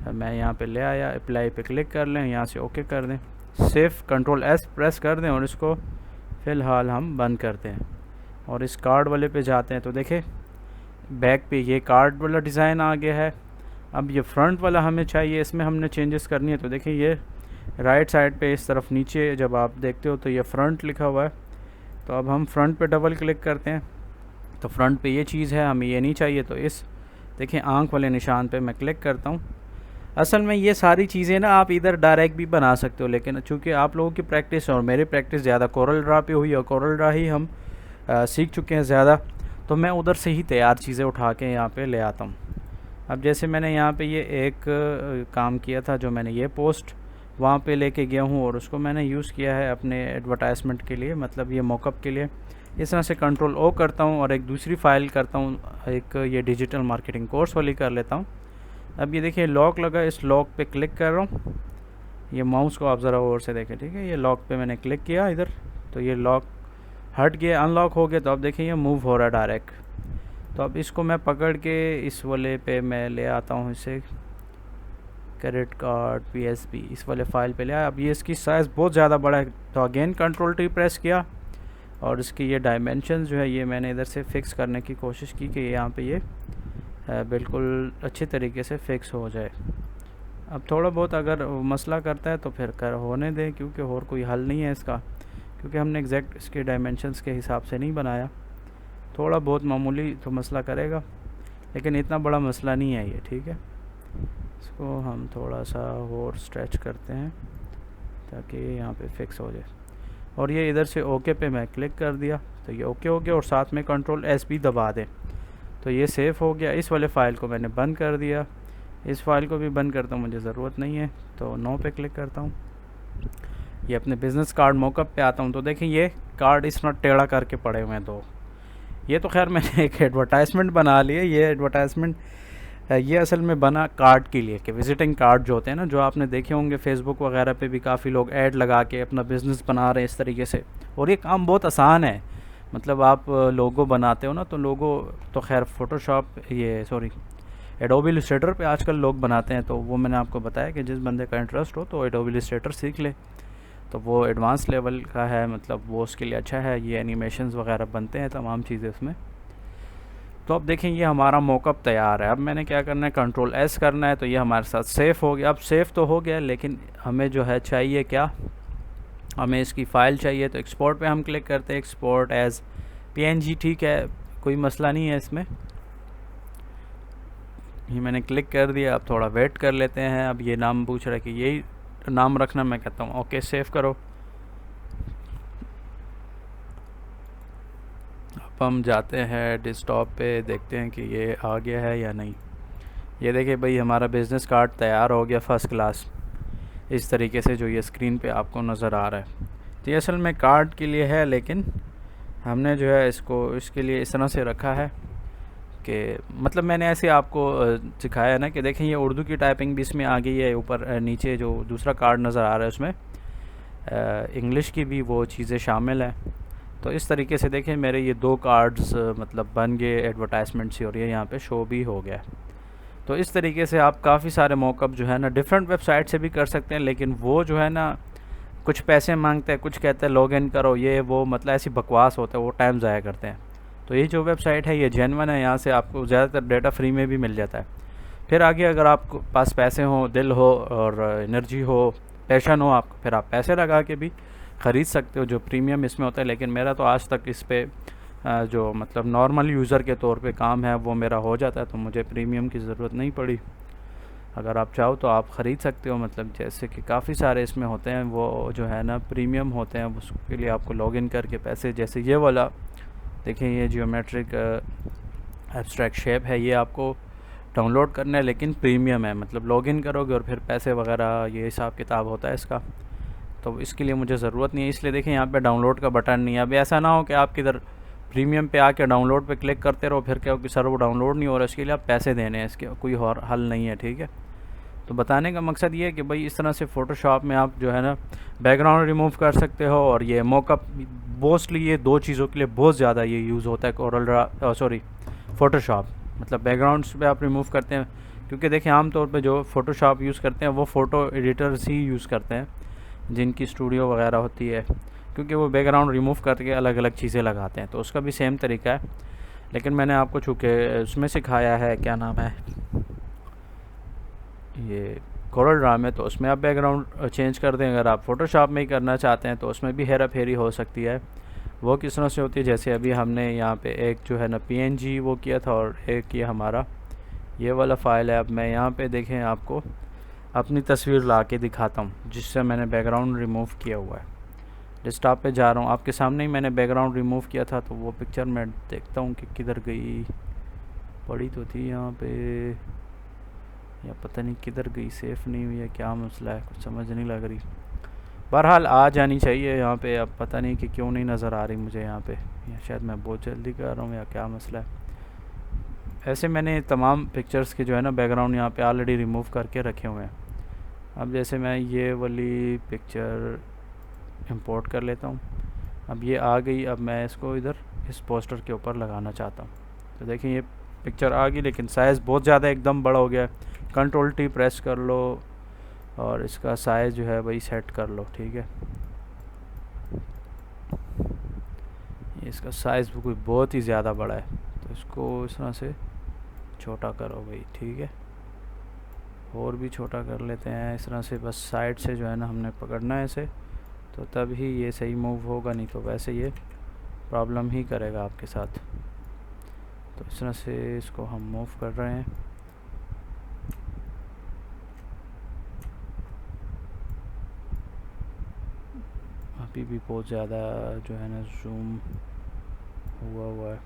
मैं यहाँ पे ले आया, अप्लाई पे क्लिक कर लें, यहाँ से ओके कर दें, सेफ कंट्रोल S प्रेस कर दें और इसको फ़िलहाल हम बंद करते हैं। और इस कार्ड वाले पे जाते हैं तो देखें बैक पे ये कार्ड वाला डिज़ाइन आ गया है। अब ये फ्रंट वाला हमें चाहिए, इसमें हमने चेंजेस करनी है। तो देखिए ये राइट साइड पे इस तरफ नीचे जब आप देखते हो तो ये फ्रंट लिखा हुआ है, तो अब हम फ्रंट पे डबल क्लिक करते हैं तो फ्रंट पे ये चीज़ है, हमें ये नहीं चाहिए, तो इस देखिए आँख वाले निशान पे मैं क्लिक करता हूँ। असल में ये सारी चीज़ें ना आप इधर डायरेक्ट भी बना सकते हो, लेकिन चूँकि आप लोगों की प्रैक्टिस और मेरी प्रैक्टिस ज़्यादा कोरल ड्रा पे हुई और कोरल ड्रा ही हम सीख चुके हैं ज़्यादा, तो मैं उधर से ही तैयार चीज़ें उठा के यहाँ पे ले आता हूँ। अब जैसे मैंने यहाँ पे ये एक काम किया था, जो मैंने ये पोस्ट वहाँ पे लेके गया हूँ और उसको मैंने यूज़ किया है अपने एडवर्टाइजमेंट के लिए, मतलब ये मॉकअप के लिए। इस तरह से कंट्रोल O करता हूँ और एक दूसरी फ़ाइल करता हूँ, एक ये डिजिटल मार्केटिंग कोर्स वाली कर लेता हूँ। अब ये देखिए लॉक लगा, इस लॉक पे क्लिक कर रहा हूँ, ये माउस को आप ज़रा और से देखें, ठीक है। ये लॉक पे मैंने क्लिक किया इधर, तो ये लॉक हट गया, अनलॉक हो गया। तो अब देखिए ये मूव हो रहा है डायरेक्ट। तो अब इसको मैं पकड़ के इस वाले पे मैं ले आता हूँ, इसे क्रेडिट कार्ड PSP इस वाले फ़ाइल पे ले आया। अब ये इसकी साइज़ बहुत ज़्यादा बड़ा है, तो अगेन कंट्रोल T प्रेस किया और इसकी ये डायमेंशन जो है ये मैंने इधर से फिक्स करने की कोशिश की कि यहाँ पे ये बिल्कुल अच्छे तरीके से फिक्स हो जाए। अब थोड़ा बहुत अगर मसला करता है तो फिर होने दें, क्योंकि और कोई हल नहीं है इसका, क्योंकि हमने एग्जैक्ट इसके डायमेंशंस के हिसाब से नहीं बनाया। थोड़ा बहुत मामूली तो मसला करेगा, लेकिन इतना बड़ा मसला नहीं है ये, ठीक है। इसको हम थोड़ा सा और स्ट्रेच करते हैं ताकि यहाँ पे फिक्स हो जाए। और ये इधर से ओके पे मैं क्लिक कर दिया तो ये ओके हो गया, और साथ में कंट्रोल S भी दबा दें तो ये सेफ़ हो गया। इस वाले फ़ाइल को मैंने बंद कर दिया, इस फाइल को भी बंद करता हूँ, मुझे ज़रूरत नहीं है, तो नो पे क्लिक करता हूँ। ये अपने बिज़नेस कार्ड मॉकअप पे आता हूँ तो देखें ये कार्ड इस तरह टेढ़ा करके पड़े हुए हैं। तो ये तो खैर मैंने एक एडवर्टाइजमेंट बना लिया। ये एडवर्टाइजमेंट ये असल में बना कार्ड के लिए, कि विज़िटिंग कार्ड जो होते हैं ना, जो आपने देखे होंगे फेसबुक वगैरह पे भी काफ़ी लोग ऐड लगा के अपना बिज़नेस बना रहे हैं इस तरीके से। और ये काम बहुत आसान है, मतलब आप लोगो बनाते हो ना, तो लोगो तो खैर एडोबी इलस्ट्रेटर पे आजकल लोग बनाते हैं, तो वो मैंने आपको बताया कि जिस बंदे का इंटरेस्ट हो तो एडोबी इलस्ट्रेटर सीख ले, तो वो एडवांस लेवल का है, मतलब वो उसके लिए अच्छा है। ये एनिमेशंस वगैरह बनते हैं, तमाम चीज़ें उसमें। तो अब देखें ये हमारा मॉकअप तैयार है। अब मैंने क्या करना है, कंट्रोल S करना है, तो ये हमारे साथ सेफ़ हो गया। अब सेफ़ तो हो गया, लेकिन हमें जो है चाहिए क्या, हमें इसकी फ़ाइल चाहिए। तो एक्सपोर्ट पे हम क्लिक करते हैं, एक्सपोर्ट एज़ PNG, ठीक है, कोई मसला नहीं है इसमें। ये मैंने क्लिक कर दिया। अब थोड़ा वेट कर लेते हैं। अब ये नाम पूछ रहा है कि यही नाम रखना, मैं कहता हूँ ओके सेव करो। अब हम जाते हैं डेस्कटॉप पे, देखते हैं कि ये आ गया है या नहीं। ये देखिए भाई, हमारा बिज़नेस कार्ड तैयार हो गया फ़र्स्ट क्लास, इस तरीके से जो ये स्क्रीन पे आपको नज़र आ रहा है। तो ये असल में कार्ड के लिए है, लेकिन हमने जो है इसको इसके लिए इस तरह से रखा है कि मतलब मैंने ऐसे आपको सिखाया है ना कि देखें ये उर्दू की टाइपिंग भी इसमें आ गई है। ऊपर नीचे जो दूसरा कार्ड नज़र आ रहा है उसमें इंग्लिश की भी वो चीज़ें शामिल हैं। तो इस तरीके से देखें मेरे ये 2 कार्ड्स मतलब बन गए एडवर्टाइजमेंट से, और ये यहाँ पे शो भी हो गया। तो इस तरीके से आप काफ़ी सारे मॉकअप जो है ना डिफरेंट वेबसाइट से भी कर सकते हैं, लेकिन वो जो है ना कुछ पैसे मांगते हैं, कुछ कहते हैं लॉग इन करो, ये वो मतलब ऐसी बकवास होता है, वो टाइम ज़ाया करते हैं। तो ये जो वेबसाइट है ये जेन्युइन है, यहाँ से आपको ज़्यादातर डेटा फ्री में भी मिल जाता है। फिर आगे अगर आपको पास पैसे हों, दिल हो और एनर्जी हो, पैशन हो आपको, फिर आप पैसे लगा के भी ख़रीद सकते हो जो प्रीमियम इसमें होता है। लेकिन मेरा तो आज तक इस पर जो मतलब नॉर्मल यूज़र के तौर पे काम है वो मेरा हो जाता है, तो मुझे प्रीमियम की ज़रूरत नहीं पड़ी। अगर आप चाहो तो आप ख़रीद सकते हो, मतलब जैसे कि काफ़ी सारे इसमें होते हैं वो जो है ना प्रीमियम होते हैं, उसके लिए आपको लॉगिन करके पैसे, जैसे ये वाला देखें ये जियोमेट्रिक एब्स्ट्रैक्ट शेप है, ये आपको डाउनलोड करना है लेकिन प्रीमियम है, मतलब लॉगिन करोगे और फिर पैसे वगैरह ये हिसाब किताब होता है इसका। तो इसके लिए मुझे ज़रूरत नहीं है, इसलिए देखें यहाँ पे डाउनलोड का बटन नहीं है। अब ऐसा ना हो कि आप किधर प्रीमियम पे आके डाउनलोड पे क्लिक करते रहो, फिर क्या हो कि सर वो डाउनलोड नहीं हो रहा, इसके लिए आप पैसे देने हैं, इसके कोई और हल नहीं है, ठीक है। तो बताने का मकसद ये है कि भाई इस तरह से फ़ोटोशॉप में आप जो है ना बैकग्राउंड रिमूव कर सकते हो, और ये मॉकअप मोस्टली ये 2 चीज़ों के लिए बहुत ज़्यादा ये यूज़ होता है फ़ोटोशॉप, मतलब बैकग्राउंड्स पे आप रिमूव करते हैं। क्योंकि देखिए आमतौर पे जो फ़ोटोशॉप यूज़ करते हैं वो फ़ोटो एडिटर्स ही यूज़ करते हैं जिनकी स्टूडियो वगैरह होती है, क्योंकि वो बैकग्राउंड रिमूव करके अलग अलग चीज़ें लगाते हैं। तो उसका भी सेम तरीका है, लेकिन मैंने आपको चूँकि उसमें सिखाया है, क्या नाम है ये कोरल ड्रा में, तो उसमें आप बैकग्राउंड चेंज कर दें। अगर आप फ़ोटोशॉप में ही करना चाहते हैं तो उसमें भी हेरा फेरी हो सकती है। वो किस तरह से होती है, जैसे अभी हमने यहाँ पे एक जो है ना PNG वो किया था, और एक ये हमारा ये वाला फ़ाइल है। अब मैं यहाँ पे देखें आपको अपनी तस्वीर ला के दिखाता हूँ जिससे मैंने बैकग्राउंड रिमूव किया हुआ है। डेस्कटॉप पे जा रहा हूँ, आपके सामने ही मैंने बैकग्राउंड रिमूव किया था, तो वो पिक्चर मैं देखता हूँ कि किधर गई। पड़ी तो थी यहाँ पे, या पता नहीं किधर गई, सेफ़ नहीं हुई है, क्या मसला है, कुछ समझ नहीं लग रही। बहरहाल आ जानी चाहिए यहाँ पे, अब पता नहीं कि क्यों नहीं नज़र आ रही मुझे यहाँ पे, या शायद मैं बहुत जल्दी कर रहा हूँ या क्या मसला है। ऐसे मैंने तमाम पिक्चर्स के जो है ना बैकग्राउंड यहाँ पे ऑलरेडी रिमूव करके रखे हुए हैं। अब जैसे मैं ये वाली पिक्चर इंपोर्ट कर लेता हूँ, अब ये आ गई। अब मैं इसको इधर इस पोस्टर के ऊपर लगाना चाहता हूँ, तो देखिए ये पिक्चर आ गई, लेकिन साइज़ बहुत ज़्यादा एकदम बड़ा हो गया। Ctrl+T प्रेस कर लो और इसका साइज़ जो है वही सेट कर लो, ठीक है। इसका साइज़ कोई बहुत ही ज़्यादा बड़ा है, तो इसको इस तरह से छोटा करो भाई, ठीक है। और भी छोटा कर लेते हैं इस तरह से, बस साइड से जो है ना हमने पकड़ना है इसे, तो तब ही ये सही मूव होगा, नहीं तो वैसे ये प्रॉब्लम ही करेगा आपके साथ। तो इस तरह से इसको हम मूव कर रहे हैं। अभी भी बहुत ज़्यादा जो है ना जूम हुआ है।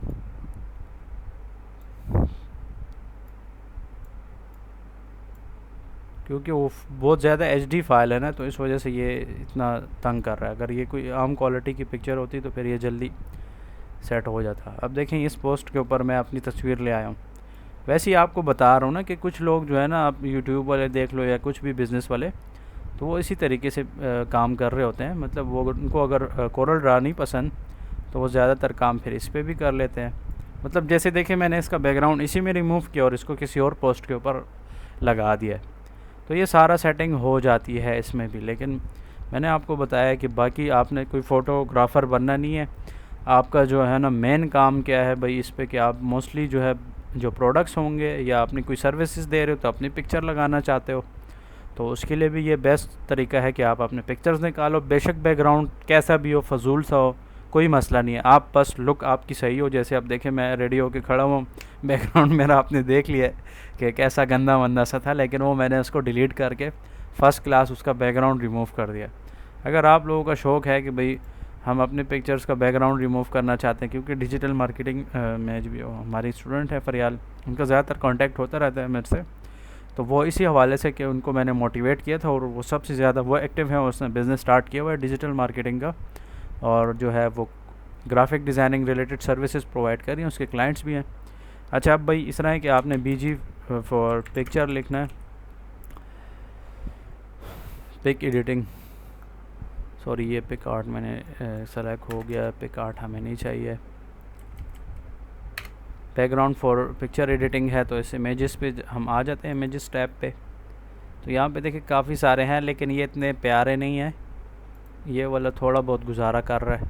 क्योंकि वो बहुत ज़्यादा HD फाइल है ना, तो इस वजह से ये इतना तंग कर रहा है। अगर ये कोई आम क्वालिटी की पिक्चर होती तो फिर ये जल्दी सेट हो जाता। अब देखें इस पोस्ट के ऊपर मैं अपनी तस्वीर ले आया हूँ। वैसे ही आपको बता रहा हूँ ना कि कुछ लोग जो है ना, आप यूट्यूब वाले देख लो या कुछ भी बिज़नेस वाले, तो वो इसी तरीके से काम कर रहे होते हैं। मतलब वो उनको अगर कोरल ड्रा नहीं पसंद तो वो ज़्यादातर काम फिर इस पर भी कर लेते हैं। मतलब जैसे देखें मैंने इसका बैकग्राउंड इसी में रिमूव किया और इसको किसी और पोस्ट के ऊपर लगा दिया, तो ये सारा सेटिंग हो जाती है इसमें भी। लेकिन मैंने आपको बताया कि बाकी आपने कोई फ़ोटोग्राफ़र बनना नहीं है। आपका जो है ना मेन काम क्या है भाई इस पे, कि आप मोस्टली जो है जो प्रोडक्ट्स होंगे या अपनी कोई सर्विसेज दे रहे हो तो अपनी पिक्चर लगाना चाहते हो, तो उसके लिए भी ये बेस्ट तरीका है कि आप अपने पिक्चर्स निकालो। बेशक बैकग्राउंड कैसा भी हो, फजूल सा हो, कोई मसला नहीं है, आप बस लुक आपकी सही हो। जैसे आप देखें मैं रेडी होकर खड़ा हूँ, बैकग्राउंड मेरा आपने देख लिया है कि कैसा गंदा मंदा सा था, लेकिन वो मैंने उसको डिलीट करके फ़र्स्ट क्लास उसका बैकग्राउंड रिमूव कर दिया। अगर आप लोगों का शौक़ है कि भाई हम अपने पिक्चर्स का बैकग्राउंड रिमूव करना चाहते हैं, क्योंकि डिजिटल मार्केटिंग में जो हमारी स्टूडेंट है फरियाल, उनका ज़्यादातर कांटेक्ट होता रहता है मेरे से, तो वो इसी हवाले से कि उनको मैंने मोटिवेट किया था और वो सबसे ज़्यादा वो एक्टिव है, उसने बिज़नेस स्टार्ट किया हुआ है डिजिटल मार्केटिंग का, और जो है वो graphic designing related services provide कर रही हैं, उसके क्लाइंट्स भी हैं। अच्छा अब भाई इस तरह है कि आपने BG फॉर पिक्चर लिखना है, पिक एडिटिंग, सॉरी ये पिक आर्ट मैंने सेलेक्ट हो गया, पिक आर्ट हमें नहीं चाहिए। बैकग्राउंड फॉर पिक्चर एडिटिंग है तो इस इमेजेस पे हम आ जाते हैं, इमेजेस टैब पे। तो यहाँ पे देखिए काफ़ी सारे हैं, लेकिन ये इतने प्यारे नहीं हैं, ये वाला थोड़ा बहुत गुजारा कर रहा है।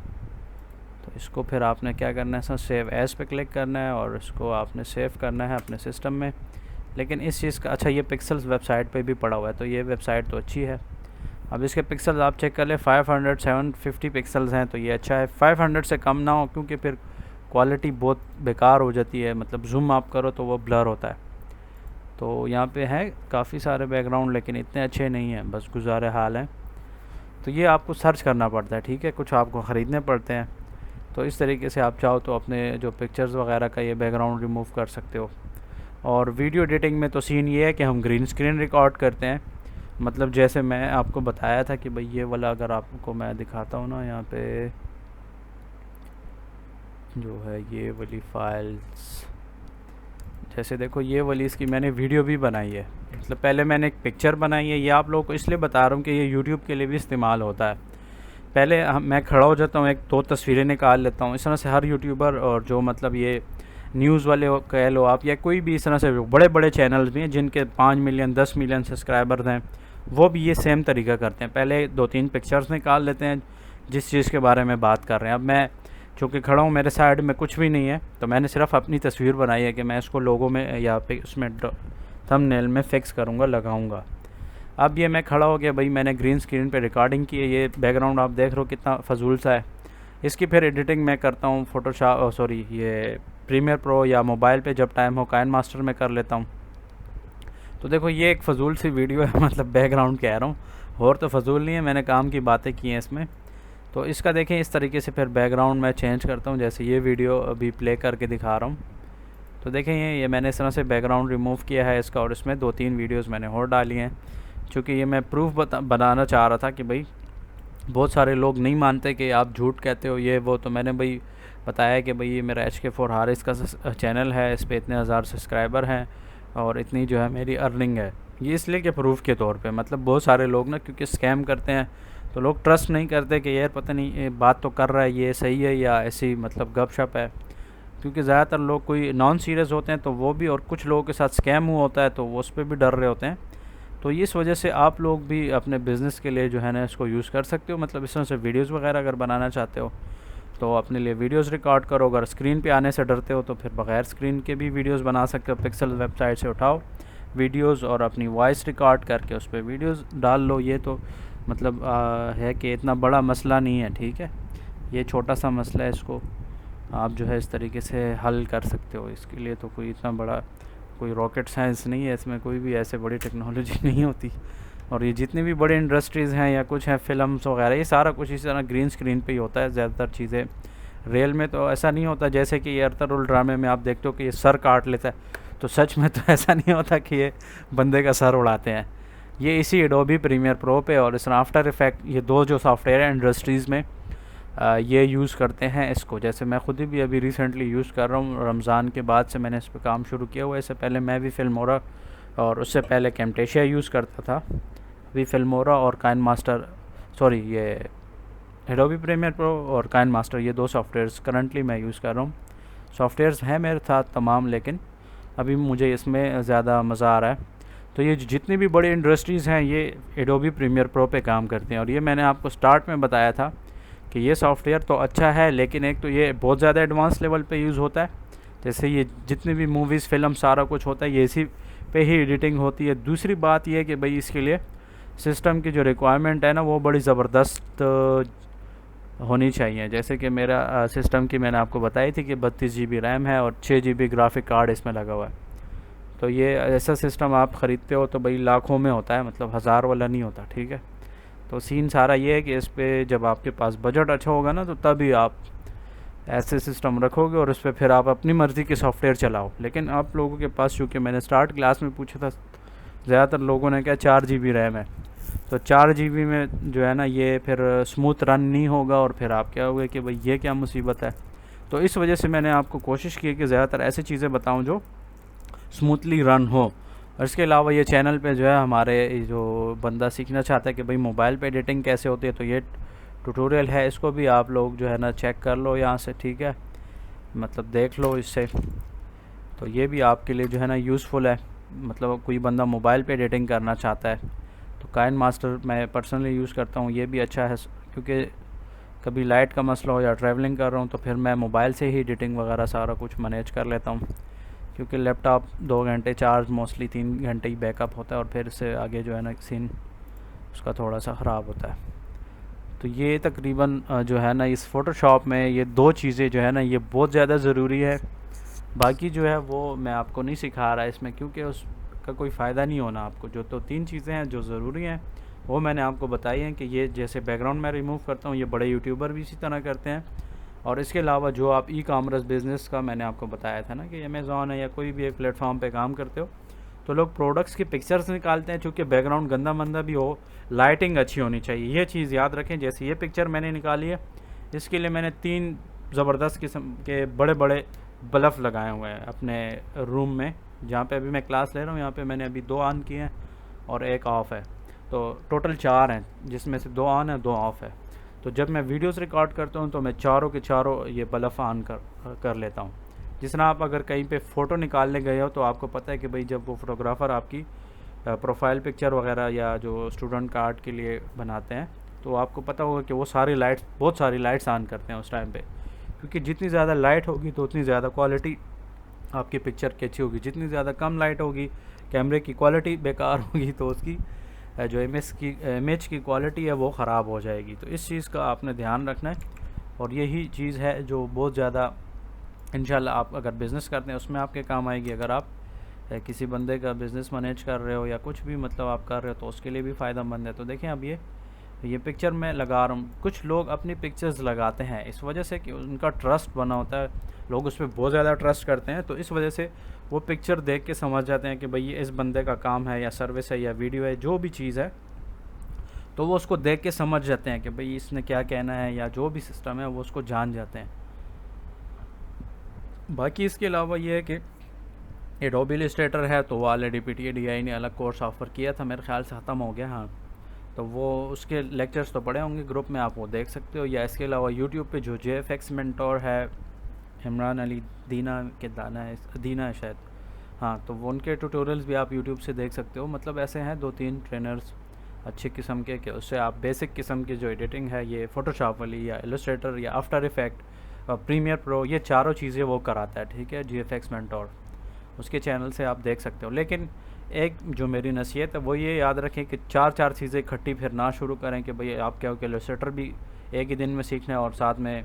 तो इसको फिर आपने क्या करना है, सर सेव एज़ पे क्लिक करना है और इसको आपने सेव करना है अपने सिस्टम में। लेकिन इस चीज़ का, अच्छा ये पिक्सल्स वेबसाइट पे भी पड़ा हुआ है, तो ये वेबसाइट तो अच्छी है। अब इसके पिक्सल्स आप चेक कर ले, 750 पिक्सल्स हैं, तो ये अच्छा है। 500 से कम ना हो, क्योंकि फिर क्वालिटी बहुत बेकार हो जाती है, मतलब जूम आप करो तो वो ब्लर होता है। तो यहाँ पे है काफ़ी सारे बैकग्राउंड, लेकिन इतने अच्छे नहीं हैं, बस गुजारे हाल हैं। तो ये आपको सर्च करना पड़ता है, ठीक है, कुछ आपको ख़रीदने पड़ते हैं। तो इस तरीके से आप चाहो तो अपने जो पिक्चर्स वगैरह का ये बैकग्राउंड रिमूव कर सकते हो। और वीडियो एडिटिंग में तो सीन ये है कि हम ग्रीन स्क्रीन रिकॉर्ड करते हैं, मतलब जैसे मैं आपको बताया था कि भाई ये वाला अगर आपको मैं दिखाता हूँ ना, यहाँ पे जो है ये वाली फाइल्स, जैसे देखो ये वाली इसकी मैंने वीडियो भी बनाई है, मतलब पहले मैंने एक पिक्चर बनाई है। ये आप लोगों को इसलिए बता रहा हूँ कि ये यूट्यूब के लिए भी इस्तेमाल होता है। पहले मैं खड़ा हो जाता हूँ, एक दो तस्वीरें निकाल लेता हूँ, इस तरह से हर यूट्यूबर और जो मतलब ये न्यूज़ वाले कह लो आप, या कोई भी इस तरह से बड़े बड़े चैनल्स भी हैं जिनके 5 मिलियन 10 मिलियन सब्सक्राइबर्स हैं, वो भी ये सेम तरीका करते हैं। पहले 2-3 पिक्चर्स निकाल लेते हैं जिस चीज़ के बारे में बात कर रहे हैं। अब मैं चूँकि खड़ा हूँ, मेरे साइड में कुछ भी नहीं है, तो मैंने सिर्फ अपनी तस्वीर बनाई है कि मैं इसको लोगों में या उसमें थंबनेल में फिक्स करूँगा, लगाऊँगा। अब ये मैं खड़ा हो गया भाई, मैंने ग्रीन स्क्रीन पे रिकॉर्डिंग की है। ये बैकग्राउंड आप देख रहे हो कितना फजूल सा है। इसकी फिर एडिटिंग मैं करता हूँ फोटोशॉप, सॉरी ये प्रीमियर प्रो, या मोबाइल पे जब टाइम हो काइन मास्टर में कर लेता हूँ। तो देखो ये एक फ़जूल सी वीडियो है, मतलब बैकग्राउंड कह रहा हूँ, और तो फजूल नहीं है, मैंने काम की बातें की हैं इसमें। तो इसका देखें इस तरीके से फिर बैकग्राउंड मैं चेंज करता हूँ, जैसे ये वीडियो अभी प्ले करके दिखा रहा हूँ। तो देखें ये मैंने इस तरह से बैकग्राउंड रिमूव किया है इसका, और इसमें 2-3 वीडियोस मैंने और डाली हैं, चूँकि ये मैं प्रूफ बनाना चाह रहा था कि भाई बहुत सारे लोग नहीं मानते कि आप झूठ कहते हो ये वो। तो मैंने भाई बताया कि भाई ये मेरा HK4 हारिस का चैनल है, इस पर इतने हज़ार सब्सक्राइबर हैं और इतनी जो है मेरी अर्निंग है। ये इसलिए कि प्रूफ के तौर पे, मतलब बहुत सारे लोग ना क्योंकि स्कैम करते हैं, तो लोग ट्रस्ट नहीं करते कि यार पता नहीं ये बात तो कर रहा है, ये सही है या ऐसी मतलब गपशप है। क्योंकि ज़्यादातर लोग कोई नॉन सीरियस होते हैं तो वो भी, और कुछ लोगों के साथ स्कैम हुआ होता है तो वो उस पर भी डर रहे होते हैं। तो इस वजह से आप लोग भी अपने बिज़नेस के लिए जो है ना इसको यूज़ कर सकते हो। मतलब इस तरह से वीडियोज़ वगैरह अगर बनाना चाहते हो तो अपने लिए वीडियोज़ रिकॉर्ड करो। अगर स्क्रीन पे आने से डरते हो तो फिर बग़ैर स्क्रीन के भी वीडियोज़ बना सकते हो। पिक्सल वेबसाइट से उठाओ वीडियोज़ और अपनी वॉइस रिकॉर्ड करके उस पर वीडियोज़ डाल लो। ये तो मतलब है कि इतना बड़ा मसला नहीं है, ठीक है, ये छोटा सा मसला है, इसको आप जो है इस तरीके से हल कर सकते हो। इसके लिए तो कोई इतना बड़ा कोई रॉकेट साइंस नहीं है, इसमें कोई भी ऐसे बड़ी टेक्नोलॉजी नहीं होती। और ये जितनी भी बड़ी इंडस्ट्रीज़ हैं या कुछ हैं फिल्म्स वगैरह, ये सारा कुछ इस तरह ग्रीन स्क्रीन पे ही होता है ज़्यादातर चीज़ें। रियल में तो ऐसा नहीं होता, जैसे कि ये अर्थरुल ड्रामे में आप देखते हो कि ये सर काट लेता है, तो सच में तो ऐसा नहीं होता कि ये बंदे का सर उड़ाते हैं। ये इसी एडोबी प्रीमियर प्रो पे और इस आफ्टर इफेक्ट, ये दो जो सॉफ्टवेयर है इंडस्ट्रीज़ में ये यूज़ करते हैं इसको। जैसे मैं ख़ुद भी अभी रिसेंटली यूज़ कर रहा हूँ, रमज़ान के बाद से मैंने इस पर काम शुरू किया हुआ है। इससे पहले मैं भी फिल्मोरा और उससे पहले कैमटेशिया यूज़ करता था। अभी फिल्मोरा और काइन मास्टर, सॉरी ये एडोबी प्रीमियर प्रो और काइन मास्टर, ये दो सॉफ्टवेयर्स करंटली मैं यूज़ कर रहा हूँ। सॉफ्टवेयर्स हैं मेरे साथ तमाम, लेकिन अभी मुझे इसमें ज़्यादा मज़ा आ रहा है। तो ये जितनी भी बड़ी इंडस्ट्रीज़ हैं ये एडोबी प्रीमियर प्रो पे काम करते हैं। और ये मैंने आपको स्टार्ट में बताया था कि ये सॉफ्टवेयर तो अच्छा है, लेकिन एक तो ये बहुत ज़्यादा एडवांस लेवल पे यूज़ होता है। जैसे ये जितनी भी मूवीज़ फिल्म सारा कुछ होता है ये इसी पे ही एडिटिंग होती है। दूसरी बात ये है कि भाई इसके लिए सिस्टम की जो रिक्वायरमेंट है ना वो बड़ी ज़बरदस्त होनी चाहिए। जैसे कि मेरा सिस्टम की मैंने आपको बताई थी कि 32 GB रैम है और 6 GB ग्राफिक कार्ड इसमें लगा हुआ है। तो ये ऐसा सिस्टम आप ख़रीदते हो तो भाई लाखों में होता है, मतलब हज़ार वाला नहीं होता, ठीक है। तो सीन सारा ये है कि इस पर जब आपके पास बजट अच्छा होगा ना, तो तभी आप ऐसे सिस्टम रखोगे और उस पर फिर आप अपनी मर्ज़ी के सॉफ्टवेयर चलाओ। लेकिन आप लोगों के पास, चूँकि मैंने स्टार्ट क्लास में पूछा था, ज़्यादातर लोगों ने क्या 4 GB रैम है, तो 4 GB में जो है ना ये फिर स्मूथ रन नहीं होगा और फिर आप क्या होगा कि भाई ये क्या मुसीबत है। तो इस वजह से मैंने आपको कोशिश की कि ज़्यादातर ऐसी चीज़ें बताऊं जो स्मूथली रन हो। और इसके अलावा ये चैनल पे जो है हमारे जो बंदा सीखना चाहता है कि भाई मोबाइल पे एडिटिंग कैसे होती है, तो ये ट्यूटोरियल है, इसको भी आप लोग जो है ना चेक कर लो यहाँ से, ठीक है, मतलब देख लो इससे। तो ये भी आपके लिए जो है ना यूज़फुल है, मतलब कोई बंदा मोबाइल पे एडिटिंग करना चाहता है तो काइन मास्टर मैं पर्सनली यूज़ करता हूँ, ये भी अच्छा है। क्योंकि कभी लाइट का मसला हो या ट्रैवलिंग कर रहा हूँ तो फिर मैं मोबाइल से ही एडिटिंग वगैरह सारा कुछ मैनेज कर लेता हूँ, क्योंकि लैपटॉप 2 घंटे चार्ज, मोस्टली 3 घंटे ही बैकअप होता है और फिर इससे आगे जो है ना सीन उसका थोड़ा सा ख़राब होता है। तो ये तकरीबन जो है ना इस फ़ोटोशॉप में ये 2 चीज़ें जो है ना ये बहुत ज़्यादा ज़रूरी है। बाकी जो है वो मैं आपको नहीं सिखा रहा इसमें, क्योंकि उसका कोई फ़ायदा नहीं होना आपको। जो तो 3 चीज़ें हैं जो ज़रूरी हैं वो मैंने आपको बताई हैं कि ये जैसे बैकग्राउंड में रिमूव करता हूँ, ये बड़े यूट्यूबर भी इसी तरह करते हैं। और इसके अलावा जो आप ई कॉमर्स बिज़नेस का मैंने आपको बताया था ना कि अमेज़ॉन है या कोई भी एक प्लेटफॉर्म पे काम करते हो तो लोग प्रोडक्ट्स की पिक्चर्स निकालते हैं, चूँकि बैकग्राउंड गंदा मंदा भी हो, लाइटिंग अच्छी होनी चाहिए, ये चीज़ याद रखें। जैसे ये पिक्चर मैंने निकाली है, इसके लिए मैंने 3 ज़बरदस्त किस्म के बड़े बड़े बल्ब लगाए हुए हैं अपने रूम में, जहाँ पे अभी मैं क्लास ले रहा हूँ। यहाँ पे मैंने अभी 2 ऑन किए हैं और 1 ऑफ़ है, तो टोटल 4 हैं, जिसमें से 2 ऑन है 2 ऑफ़ है। तो जब मैं वीडियोस रिकॉर्ड करता हूँ तो मैं चारों के चारों ये बल्ब ऑन कर लेता हूँ। जिस तरह आप अगर कहीं पे फ़ोटो निकालने गए हो तो आपको पता है कि भाई जब वो फ़ोटोग्राफ़र आपकी प्रोफाइल पिक्चर वगैरह या जो स्टूडेंट कार्ड के लिए बनाते हैं तो आपको पता होगा कि वो सारी लाइट्स, बहुत सारी लाइट्स ऑन करते हैं उस टाइम पे, क्योंकि जितनी ज़्यादा लाइट होगी तो उतनी ज़्यादा क्वालिटी आपकी पिक्चर की अच्छी होगी। जितनी ज़्यादा कम लाइट होगी, कैमरे की क्वालिटी बेकार होगी, तो उसकी जो इमेज की क्वालिटी है वो ख़राब हो जाएगी। तो इस चीज़ का आपने ध्यान रखना है और यही चीज़ है जो बहुत ज़्यादा इंशाल्लाह आप अगर बिज़नेस करते हैं उसमें आपके काम आएगी। अगर आप किसी बंदे का बिज़नेस मैनेज कर रहे हो या कुछ भी मतलब आप कर रहे हो तो उसके लिए भी फ़ायदेमंद है। तो देखें अब ये पिक्चर मैं लगा रहा हूँ। कुछ लोग अपनी पिक्चर्स लगाते हैं इस वजह से कि उनका ट्रस्ट बना होता है, लोग उस पर बहुत ज़्यादा ट्रस्ट करते हैं, तो इस वजह से वो पिक्चर देख के समझ जाते हैं कि भाई ये इस बंदे का काम है या सर्विस है या वीडियो है, जो भी चीज़ है, तो वो उसको देख के समझ जाते हैं कि भाई इसने क्या कहना है या जो भी सिस्टम है वो उसको जान जाते हैं। बाकी इसके अलावा ये है कि एडोबी इलस्ट्रेटर है तो वो ऑलरेडी PTADI ने अलग कोर्स ऑफ़र किया था, मेरे ख्याल से ख़त्म हो गया, हाँ। तो वो उसके लेक्चर्स तो पड़े होंगे ग्रुप में, आप वो देख सकते हो। या इसके अलावा यूट्यूब पे जो JFX मेंटोर है, इमरान अली दीना के दाना है, दीना है शायद, हाँ, तो वो उनके ट्यूटोरियल्स भी आप यूट्यूब से देख सकते हो। मतलब ऐसे हैं 2-3 ट्रेनर्स अच्छे किस्म के कि उससे आप बेसिक किस्म की जो एडिटिंग है ये फ़ोटोशॉप वाली या इलस्ट्रेटर या आफ्टर इफ़ेक्ट और प्रीमियर प्रो, ये चारों चीज़ें वो कराता है, ठीक है, JFX मेंटोर, उसके चैनल से आप देख सकते हो। लेकिन एक जो मेरी नसीहत है वो ये याद रखें कि 4 चीज़ें इकट्ठी फिर ना शुरू करें कि भाई आप क्या हो कि इलस्ट्रेटर भी एक ही दिन में सीखना है और साथ में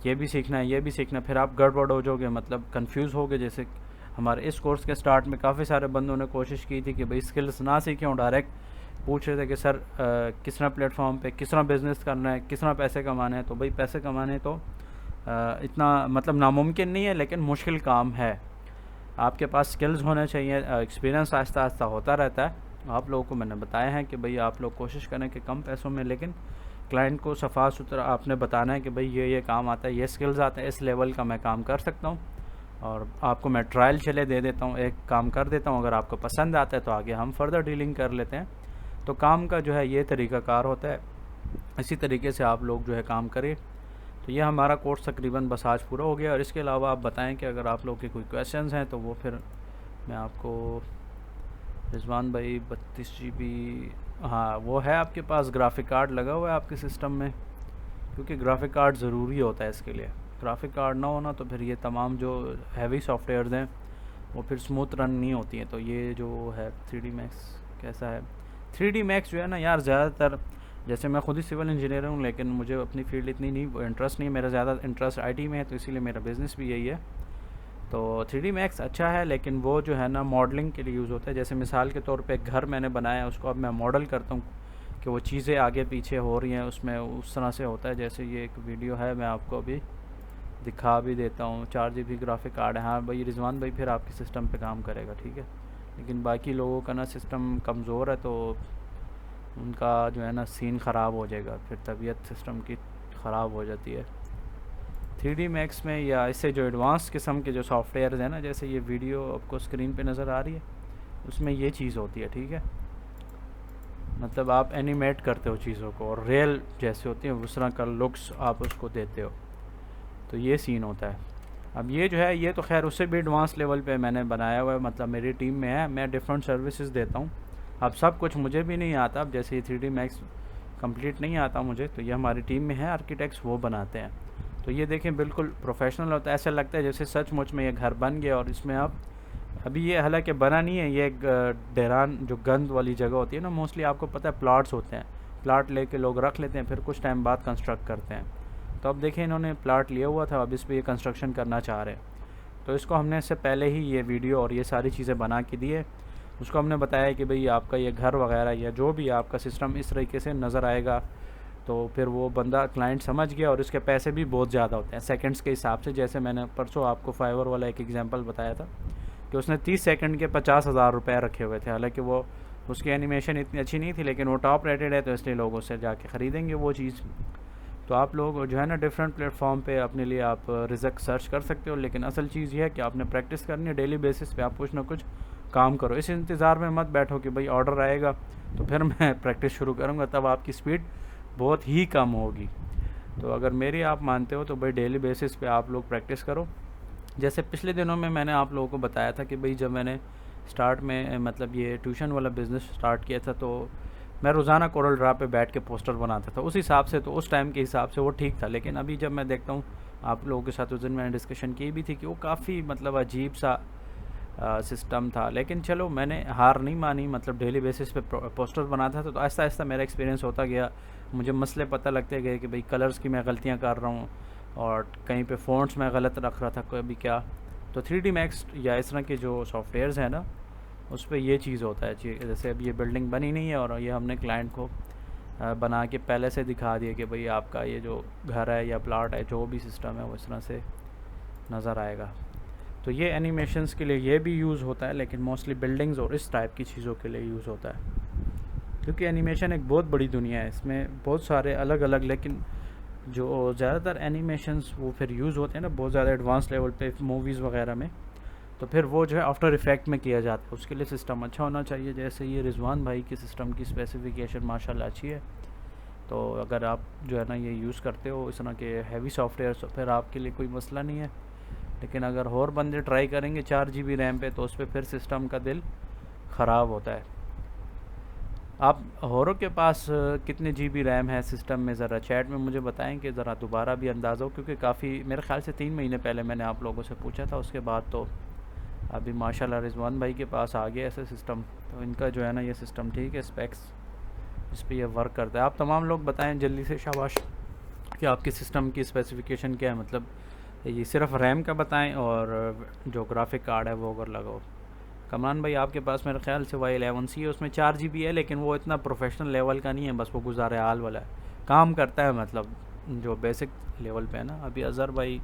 ये भी सीखना है ये भी सीखना है, फिर आप गड़बड़ हो जाओगे, मतलब कंफ्यूज होगे। जैसे हमारे इस कोर्स के स्टार्ट में काफ़ी सारे बंदों ने कोशिश की थी कि भाई स्किल्स ना सीखें और डायरेक्ट पूछ रहे थे कि सर किस तरह प्लेटफॉर्म पे किस तरह बिज़नेस करना है, किस तरह पैसे कमाने हैं। तो भाई पैसे कमाने तो इतना मतलब नामुमकिन नहीं है, लेकिन मुश्किल काम है। आपके पास स्किल्स होने चाहिए, एक्सपीरियंस आहिस्ता आहिस्ता होता रहता है। आप लोगों को मैंने बताया है कि भाई आप लोग कोशिश करें कि कम पैसों में, लेकिन क्लाइंट को सफ़ा सुथरा आपने बताना है कि भाई ये काम आता है, ये स्किल्स आते हैं, इस लेवल का मैं काम कर सकता हूँ और आपको मैं ट्रायल चले दे देता हूँ, एक काम कर देता हूँ, अगर आपको पसंद आता है तो आगे हम फर्दर डीलिंग कर लेते हैं। तो काम का जो है ये तरीक़ाकार होता है, इसी तरीके से आप लोग जो है काम करें। तो ये हमारा कोर्स तकरीबन बस आज पूरा हो गया। और इसके अलावा आप बताएं कि अगर आप लोग के कोई क्वेश्चंस हैं तो वो फिर मैं आपको, रिजवान भाई 32 GB, हाँ वो है आपके पास ग्राफिक कार्ड लगा हुआ है आपके सिस्टम में, क्योंकि ग्राफिक कार्ड ज़रूरी होता है इसके लिए। ग्राफिक कार्ड ना होना तो फिर ये तमाम जो हैवी सॉफ्टवेयर्स हैं वो फिर स्मूथ रन नहीं होती हैं। तो ये जो है 3D Max कैसा है, 3D Max जो है ना यार ज़्यादातर जैसे मैं खुद ही सिविल इंजीनियर हूँ, लेकिन मुझे अपनी फील्ड इतनी नहीं इंटरेस्ट नहीं है, मेरा ज़्यादा इंटरेस्ट आईटी में है, तो इसीलिए मेरा बिज़नेस भी यही है। तो 3D Max अच्छा है, लेकिन वो जो है ना मॉडलिंग के लिए यूज़ होता है। जैसे मिसाल के तौर पे एक घर मैंने बनाया, उसको अब मैं मॉडल करता हूँ कि वो चीज़ें आगे पीछे हो रही हैं, उसमें उस तरह से होता है। जैसे ये एक वीडियो है, मैं आपको अभी दिखा भी देता हूँ। 4 GB ग्राफिक कार्ड है। हाँ भाई रिजवान भाई फिर आपके सिस्टम पे काम करेगा, ठीक है। लेकिन बाकी लोगों का ना सिस्टम कमज़ोर है, तो उनका जो है ना सीन ख़राब हो जाएगा, फिर तबीयत सिस्टम की ख़राब हो जाती है। 3D Max में या इससे जो एडवांस किस्म के जो सॉफ्टवेयर हैं ना, जैसे ये वीडियो आपको स्क्रीन पे नज़र आ रही है, उसमें ये चीज़ होती है, ठीक है। मतलब आप एनिमेट करते हो चीज़ों को और रियल जैसे होती हैं उस तरह का लुक्स आप उसको देते हो, तो ये सीन होता है। अब ये जो है ये तो खैर उससे भी एडवांस लेवल पे मैंने बनाया हुआ है, मतलब मेरी टीम में है, मैं डिफरेंट सर्विसेज देता हूँ। अब सब कुछ मुझे भी नहीं आता, अब जैसे ये 3D Max कंप्लीट नहीं आता मुझे, तो ये हमारी टीम में है आर्किटेक्ट्स, वो बनाते हैं। तो ये देखें बिल्कुल प्रोफेशनल होता है, ऐसा लगता है जैसे सचमुच में ये घर बन गया। और इसमें आप अभी ये हालांकि बना नहीं है, ये एक डेरान जो गंद वाली जगह होती है ना, मोस्टली आपको पता है प्लाट्स होते हैं, प्लाट लेके लोग रख लेते हैं, फिर कुछ टाइम बाद कंस्ट्रक्ट करते हैं। तो अब देखें इन्होंने प्लाट लिया हुआ था, अब इस पर ये कंस्ट्रक्शन करना चाह रहे हैं। तो इसको हमने इससे पहले ही ये वीडियो और ये सारी चीज़ें बना के दी है। उसको हमने बताया कि भाई आपका ये घर वगैरह या जो भी आपका सिस्टम इस तरीके से नज़र आएगा। तो फिर वो बंदा क्लाइंट समझ गया, और इसके पैसे भी बहुत ज़्यादा होते हैं सेकंड्स के हिसाब से। जैसे मैंने परसों आपको फाइवर वाला एक एग्जांपल बताया था कि उसने 30 सेकंड के 50,000 रुपये रखे हुए थे। हालांकि वो उसकी एनिमेशन इतनी अच्छी नहीं थी, लेकिन वो टॉप रेटेड है, तो इसलिए लोग उससे जाके ख़रीदेंगे वो चीज़। तो आप लोग जो है ना डिफरेंट प्लेटफॉर्म पे अपने लिए आप रिज़ल्ट सर्च कर सकते हो, लेकिन असल चीज़ ये है कि आपने प्रैक्टिस करनी है डेली बेसिस पे। आप कुछ ना कुछ काम करो, इस इंतज़ार में मत बैठो कि भाई ऑर्डर आएगा तो फिर मैं प्रैक्टिस शुरू करूँगा, तब आपकी स्पीड बहुत ही कम होगी। तो अगर मेरी आप मानते हो तो भाई डेली बेसिस पे आप लोग प्रैक्टिस करो। जैसे पिछले दिनों में मैंने आप लोगों को बताया था कि भाई जब मैंने स्टार्ट में मतलब ये ट्यूशन वाला बिज़नेस स्टार्ट किया था, तो मैं रोज़ाना कोरल ड्रा पे बैठ के पोस्टर बनाता था। उस हिसाब से तो उस टाइम के हिसाब से वो ठीक था, लेकिन अभी जब मैं देखता हूँ, आप लोगों के साथ उस दिन मैंने डिस्कशन की भी थी कि वो काफ़ी मतलब अजीब सा सिस्टम था। लेकिन चलो मैंने हार नहीं मानी, मतलब डेली बेसिस पे पोस्टर बनाता था, तो आहिस्ता आहिस्ता मेरा एक्सपीरियंस होता गया, मुझे मसले पता लगते गए कि भाई कलर्स की मैं गलतियाँ कर रहा हूँ, और कहीं पे फ़ॉन्ट्स मैं गलत रख रहा था कभी क्या। तो 3D Max या इस तरह के जो सॉफ्टवेयर्स हैं ना, उस पर ये चीज़ होता है। जैसे अब ये बिल्डिंग बनी नहीं है, और ये हमने क्लाइंट को बना के पहले से दिखा दिया कि भाई आपका ये जो घर है या प्लाट है, जो भी सिस्टम है वो इस तरह से नज़र आएगा। तो ये एनिमेशंस के लिए ये भी यूज़ होता है, लेकिन मोस्टली बिल्डिंग्स और इस टाइप की चीज़ों के लिए यूज़ होता है, क्योंकि एनिमेशन एक बहुत बड़ी दुनिया है, इसमें बहुत सारे अलग अलग। लेकिन जो ज़्यादातर एनिमेशंस वो फिर यूज़ होते हैं ना बहुत ज़्यादा एडवांस लेवल पे मूवीज़ वगैरह में, तो फिर वो जो है आफ्टर इफ़ेक्ट में किया जाता है। उसके लिए सिस्टम अच्छा होना चाहिए। जैसे ये रिजवान भाई की सिस्टम की स्पेसिफिकेशन माशाल्लाह अच्छी है, तो अगर आप जो है ना ये यूज़ करते हो इस तरह के हैवी सॉफ्टवेयर, तो फिर आपके लिए कोई मसला नहीं है। लेकिन अगर और बंदे ट्राई करेंगे 4 GB रैम पे, तो उस पर फिर सिस्टम का दिल ख़राब होता है। आप औरों के पास कितने GB रैम है सिस्टम में, ज़रा चैट में मुझे बताएं कि ज़रा दोबारा भी अंदाज़ा हो, क्योंकि काफ़ी मेरे ख़्याल से 3 महीने पहले मैंने आप लोगों से पूछा था, उसके बाद तो अभी माशाल्लाह रिजवान भाई के पास आ गया ऐसा सिस्टम। तो इनका जो है ना ये सिस्टम ठीक है, स्पेक्स इस पर ये वर्क करता है। आप तमाम लोग बताएं जल्दी से, शाबाश, कि आपके सिस्टम की स्पेसिफिकेशन क्या है। मतलब ये सिर्फ रैम का बताएं, और जो ग्राफिक कार्ड है वो अगर लगाओ। कमरान भाई आपके पास मेरे ख्याल से Y11C है, उसमें 4 GB है, लेकिन वो इतना प्रोफेशनल लेवल का नहीं है, बस वो गुजारे हाल वाला है, काम करता है मतलब जो बेसिक लेवल पे है ना। अभी अज़हर भाई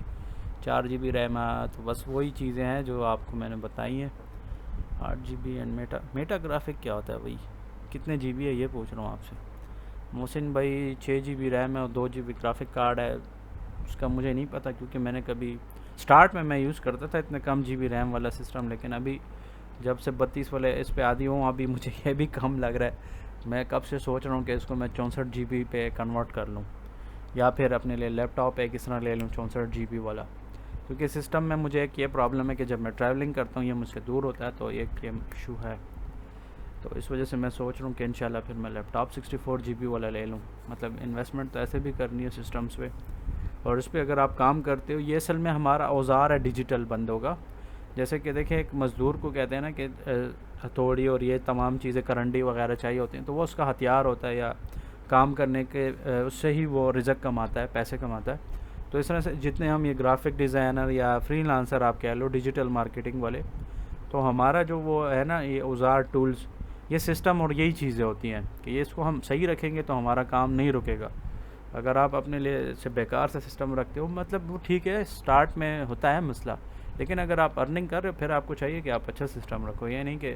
4 GB रैम है, तो बस वही चीज़ें हैं जो आपको मैंने बताई हैं। 8 GB एंड मेटा ग्राफिक क्या होता है भाई, कितने GB है ये पूछ रहा हूँ आपसे। मोहसिन भाई 6 GB रैम है और 2 GB ग्राफिक कार्ड है, उसका मुझे नहीं पता, क्योंकि मैंने कभी स्टार्ट में मैं यूज़ करता था इतने कम GB रैम वाला सिस्टम, लेकिन अभी जब से 32 वाले इस पे आदी हूँ, अभी मुझे ये भी कम लग रहा है। मैं कब से सोच रहा हूँ कि इसको मैं 64 GB पे कन्वर्ट कर लूँ, या फिर अपने लिए लैपटॉप एक इस तरह ले लूँ 64 GB वाला। क्योंकि सिस्टम में मुझे एक ये प्रॉब्लम है कि जब मैं ट्रैवलिंग करता हूँ ये मुझसे दूर होता है, तो एक ये इशू है। तो इस वजह से मैं सोच रहा हूँ कि इंशाल्लाह फिर मैं लैपटॉप 64 GB वाला ले लूँ। मतलब इन्वेस्टमेंट तो ऐसे भी करनी है सिस्टम्स पे, और इस पर अगर आप काम करते हो, ये असल में हमारा औजार है डिजिटल बंदों का। जैसे कि देखें एक मज़दूर को कहते हैं ना कि हथौड़ी और ये तमाम चीज़ें करंडी वगैरह चाहिए होती हैं, तो वो उसका हथियार होता है, या काम करने के उससे ही वो रिज़्क कमाता है, पैसे कमाता है। तो इस तरह से जितने हम ये ग्राफिक डिज़ाइनर या फ्रीलांसर आप कह लो, डिजिटल मार्केटिंग वाले, तो हमारा जो वो है ना, ये औज़ार, टूल्स, ये सिस्टम और यही चीज़ें होती हैं कि ये इसको हम सही रखेंगे तो हमारा काम नहीं रुकेगा। अगर आप अपने लिए से बेकार सा सिस्टम रखते हो, मतलब वो ठीक है, स्टार्ट में होता है मसला, लेकिन अगर आप अर्निंग कर रहे हो फिर आपको चाहिए कि आप अच्छा सिस्टम रखो। ये नहीं कि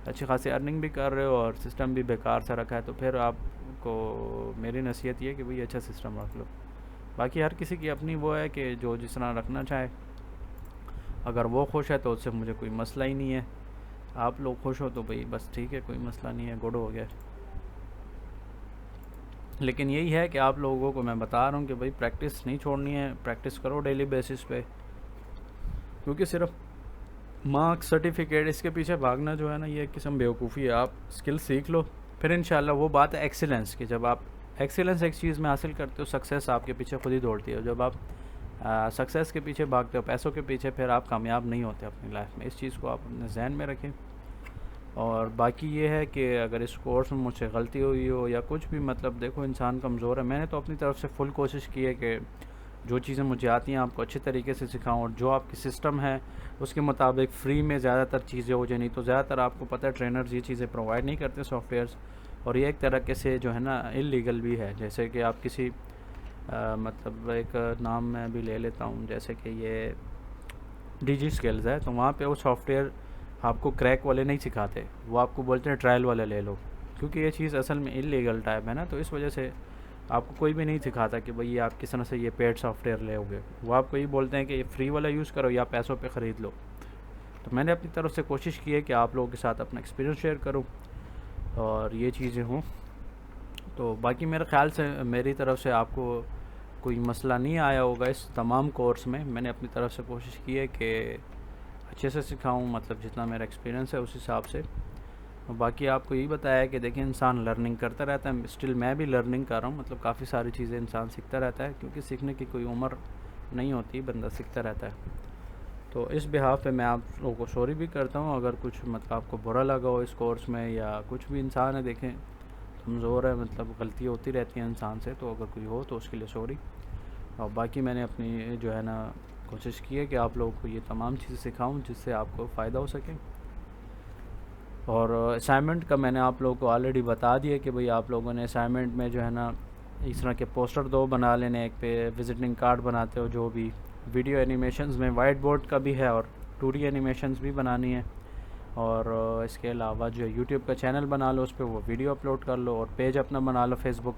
अच्छी खासी अर्निंग भी कर रहे हो और सिस्टम भी बेकार सा रखा है, तो फिर आपको मेरी नसीहत ये कि भाई अच्छा सिस्टम रख लो। बाकी हर किसी की अपनी वो है कि जो जिस तरह रखना चाहे, अगर वो खुश है तो उससे मुझे कोई मसला ही नहीं है। आप लोग खुश हो तो भाई बस ठीक है, कोई मसला नहीं है, गुड हो गया। लेकिन यही है कि आप लोगों को मैं बता रहा हूँ कि भाई प्रैक्टिस नहीं छोड़नी है, प्रैक्टिस करो डेली बेसिस पे, क्योंकि सिर्फ मार्क्स, सर्टिफिकेट, इसके पीछे भागना जो है ना, ये एक किस्म बेवकूफ़ी है। आप स्किल सीख लो, फिर इंशाल्लाह वो बात है एक्सीलेंस की। जब आप एक्सीलेंस एक चीज़ में हासिल करते हो, सक्सेस आपके पीछे खुद ही दौड़ती है। जब आप सक्सेस के पीछे भागते हो, पैसों के पीछे, फिर आप कामयाब नहीं होते अपनी लाइफ में। इस चीज़ को आप अपने जहन में रखें। और बाकी ये है कि अगर इस कोर्स में मुझसे गलती हुई हो या कुछ भी, मतलब देखो इंसान कमज़ोर है, मैंने तो अपनी तरफ से फुल कोशिश की है कि जो चीज़ें मुझे आती हैं आपको अच्छे तरीके से सिखाऊं, और जो आपकी सिस्टम है उसके मुताबिक फ्री में ज़्यादातर चीज़ें हो जाए। नहीं तो ज़्यादातर आपको पता है ट्रेनर्स ये चीज़ें प्रोवाइड नहीं करते सॉफ्टवेयर्स, और ये एक तरीके से जो है ना इलीगल भी है। जैसे कि आप किसी मतलब एक नाम मैं भी ले लेता हूँ, जैसे कि ये डिजी स्किल्स है, तो वहाँ पे वो सॉफ्टवेयर आपको क्रैक वाले नहीं सिखाते, वो आपको बोलते हैं ट्रायल वाले ले लो, क्योंकि ये चीज़ असल में इलीगल टाइप है ना। तो इस वजह से आपको कोई भी नहीं सिखाता कि भाई आप किस तरह से ये पेड सॉफ्टवेयर लेओगे। वो आपको ये बोलते हैं कि ये फ्री वाला यूज़ करो या पैसों पे ख़रीद लो। तो मैंने अपनी तरफ से कोशिश की है कि आप लोगों के साथ अपना एक्सपीरियंस शेयर करूँ और ये चीज़ें हों। तो बाकी मेरे ख़्याल से मेरी तरफ से आपको कोई मसला नहीं आया होगा इस तमाम कोर्स में। मैंने अपनी तरफ से कोशिश की है कि अच्छे से सिखाऊं, मतलब जितना मेरा एक्सपीरियंस है उस हिसाब से। और बाकी आपको यही बताया कि देखिए इंसान लर्निंग करता रहता है, स्टिल मैं भी लर्निंग कर रहा हूँ, मतलब काफ़ी सारी चीज़ें इंसान सीखता रहता है, क्योंकि सीखने की कोई उम्र नहीं होती, बंदा सीखता रहता है। तो इस बिहाफ पे मैं आप लोगों को सॉरी भी करता हूँ अगर कुछ मतलब आपको बुरा लगा हो इस कोर्स में, या कुछ भी इंसान है देखें कमज़ोर है, मतलब गलती होती रहती है इंसान से, तो अगर कोई हो तो उसके लिए सॉरी। और बाकी मैंने अपनी जो है ना कोशिश की है कि आप लोगों को ये तमाम चीज़ें सिखाऊं जिससे आपको फ़ायदा हो सके। और असाइनमेंट का मैंने आप लोगों को ऑलरेडी बता दिया कि भाई आप लोगों ने असाइनमेंट में जो है ना इस तरह के पोस्टर 2 बना लेने, एक पे विजिटिंग कार्ड बनाते हो, जो भी वीडियो एनिमेशंस में वाइट बोर्ड का भी है और 2D एनिमेशंस भी बनानी है। और इसके अलावा जो यूट्यूब का चैनल बना लो, उस पर वो वीडियो अपलोड कर लो, और पेज अपना बना लो फेसबुक,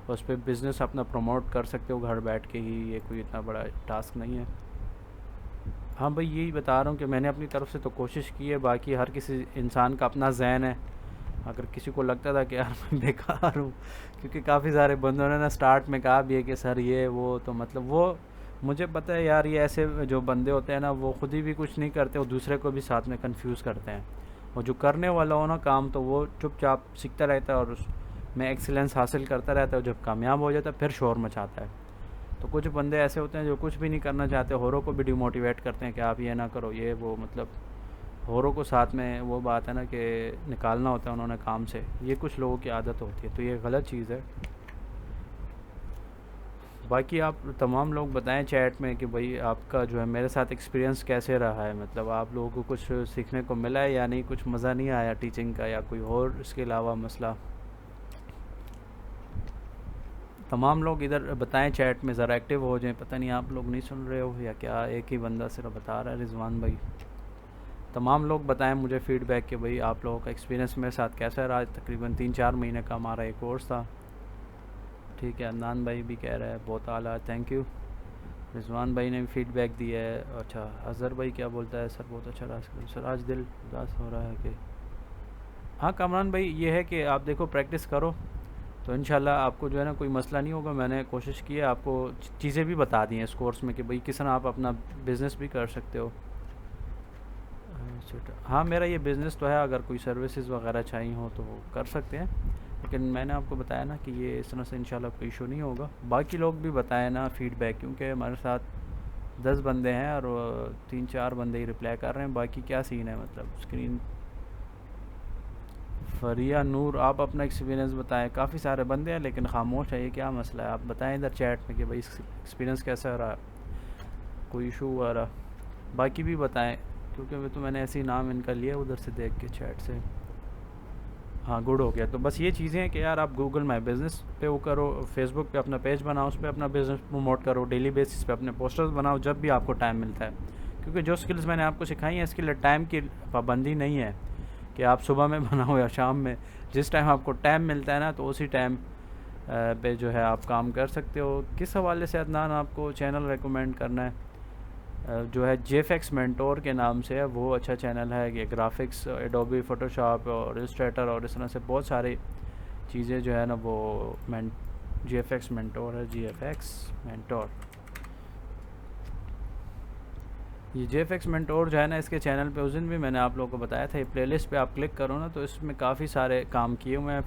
उस पर बिज़नेस अपना प्रमोट कर सकते हो घर बैठ के ही, ये कोई इतना बड़ा टास्क नहीं है। हाँ भाई, यही बता रहा हूँ कि मैंने अपनी तरफ से तो कोशिश की है, बाकी हर किसी इंसान का अपना जहन है। अगर किसी को लगता था कि यार मैं बेकार हूँ, क्योंकि काफ़ी सारे बंदों ने ना स्टार्ट में कहा भी है कि सर ये वो, तो मतलब वो मुझे पता है यार, ये ऐसे जो बंदे होते हैं ना वो खुद ही भी कुछ नहीं करते, वो दूसरे को भी साथ में कंफ्यूज करते हैं। और जो करने वाला हो ना काम, तो वो चुपचाप सीखता रहता है और उसमें एक्सीलेंस हासिल करता रहता है। जब कामयाब हो जाता है फिर शोर मचाता है। तो कुछ बंदे ऐसे होते हैं जो कुछ भी नहीं करना चाहते, होरों को भी डिमोटिवेट करते हैं कि आप ये ना करो, ये वो, मतलब होरों को साथ में वो बात है ना कि निकालना होता है उन्होंने काम से। ये कुछ लोगों की आदत होती है, तो ये गलत चीज़ है। बाकी आप तमाम लोग बताएं चैट में कि भाई आपका जो है मेरे साथ एक्सपीरियंस कैसे रहा है, मतलब आप लोगों को कुछ सीखने को मिला है या नहीं, कुछ मज़ा नहीं आया टीचिंग का, या कोई और इसके अलावा मसला। तमाम लोग इधर बताएं चैट में, ज़रा एक्टिव हो जाएं। पता नहीं आप लोग नहीं सुन रहे हो या क्या, एक ही बंदा सिर्फ बता रहा है, रिजवान भाई। तमाम लोग बताएं मुझे फ़ीडबैक कि भाई आप लोगों का एक्सपीरियंस मेरे साथ कैसा रहा। तकरीबन 3-4 महीने का हमारा एक कोर्स था। ठीक है, अदनान भाई भी कह रहा है बहुत आला, थैंक यू। रिजवान भाई ने भी फीडबैक दिया है। अच्छा, अज़हर भाई क्या बोलता है, सर बहुत अच्छा रहा सर, आज दिल उदास हो रहा है कि। हाँ कामरान भाई, ये है कि आप देखो प्रैक्टिस करो तो इंशाल्लाह आपको जो है ना कोई मसला नहीं होगा। मैंने कोशिश की है, आपको चीज़ें भी बता दी हैं इस कोर्स में कि भाई किस तरह आप अपना बिज़नेस भी कर सकते हो। हाँ, मेरा ये बिज़नेस तो है, अगर कोई सर्विसेज वगैरह चाहिए हो तो वो कर सकते हैं, लेकिन मैंने आपको बताया ना कि ये इस तरह से इंशाल्लाह कोई इशू नहीं होगा। बाकी लोग भी बताएं ना फ़ीडबैक, क्योंकि हमारे साथ 10 बंदे हैं और 3-4 बंदे ही रिप्लाई कर रहे हैं, बाकी क्या सीन है, मतलब स्क्रीन फरिया नूर, आप अपना एक्सपीरियंस बताएं। काफ़ी सारे बंदे हैं लेकिन खामोश है, ये क्या मसला है? आप बताएं इधर चैट में कि भाई एक्सपीरियंस कैसा रहा, कोई इशू आ रहा। बाकी भी बताएं क्योंकि तो मैंने ऐसे ही नाम इनका लिया उधर से देख के चैट से। हाँ गुड हो गया। तो बस ये चीज़ें हैं कि यार आप गूगल माई बिज़नेस पे वो करो, फेसबुक पे अपना पेज बनाओ, उस पर अपना बिज़नेस प्रमोट करो, डेली बेसिस पे अपने पोस्टर्स बनाओ जब भी आपको टाइम मिलता है। क्योंकि जो स्किल्स मैंने आपको सिखाई हैं इसके लिए टाइम की पाबंदी नहीं है कि आप सुबह में बनाओ या शाम में, जिस टाइम आपको टाइम मिलता है ना तो उसी टाइम पे जो है आप काम कर सकते हो। किस हवाले से अदनान आपको चैनल रेकमेंड करना है? जो है JFX मेंटोर के नाम से है, वो अच्छा चैनल है। ये ग्राफिक्स, एडोबी फोटोशॉप और इलस्ट्रेटर और इस तरह से बहुत सारी चीज़ें जो है ना वो JFX मेंटोर है, JFX मेंटोर। ये JFX मेंटोर जो है ना, इसके चैनल पे उस दिन भी मैंने आप लोगों को बताया था, ये प्लेलिस्ट पे आप क्लिक करो ना तो इसमें काफ़ी सारे काम किए हुए हैं।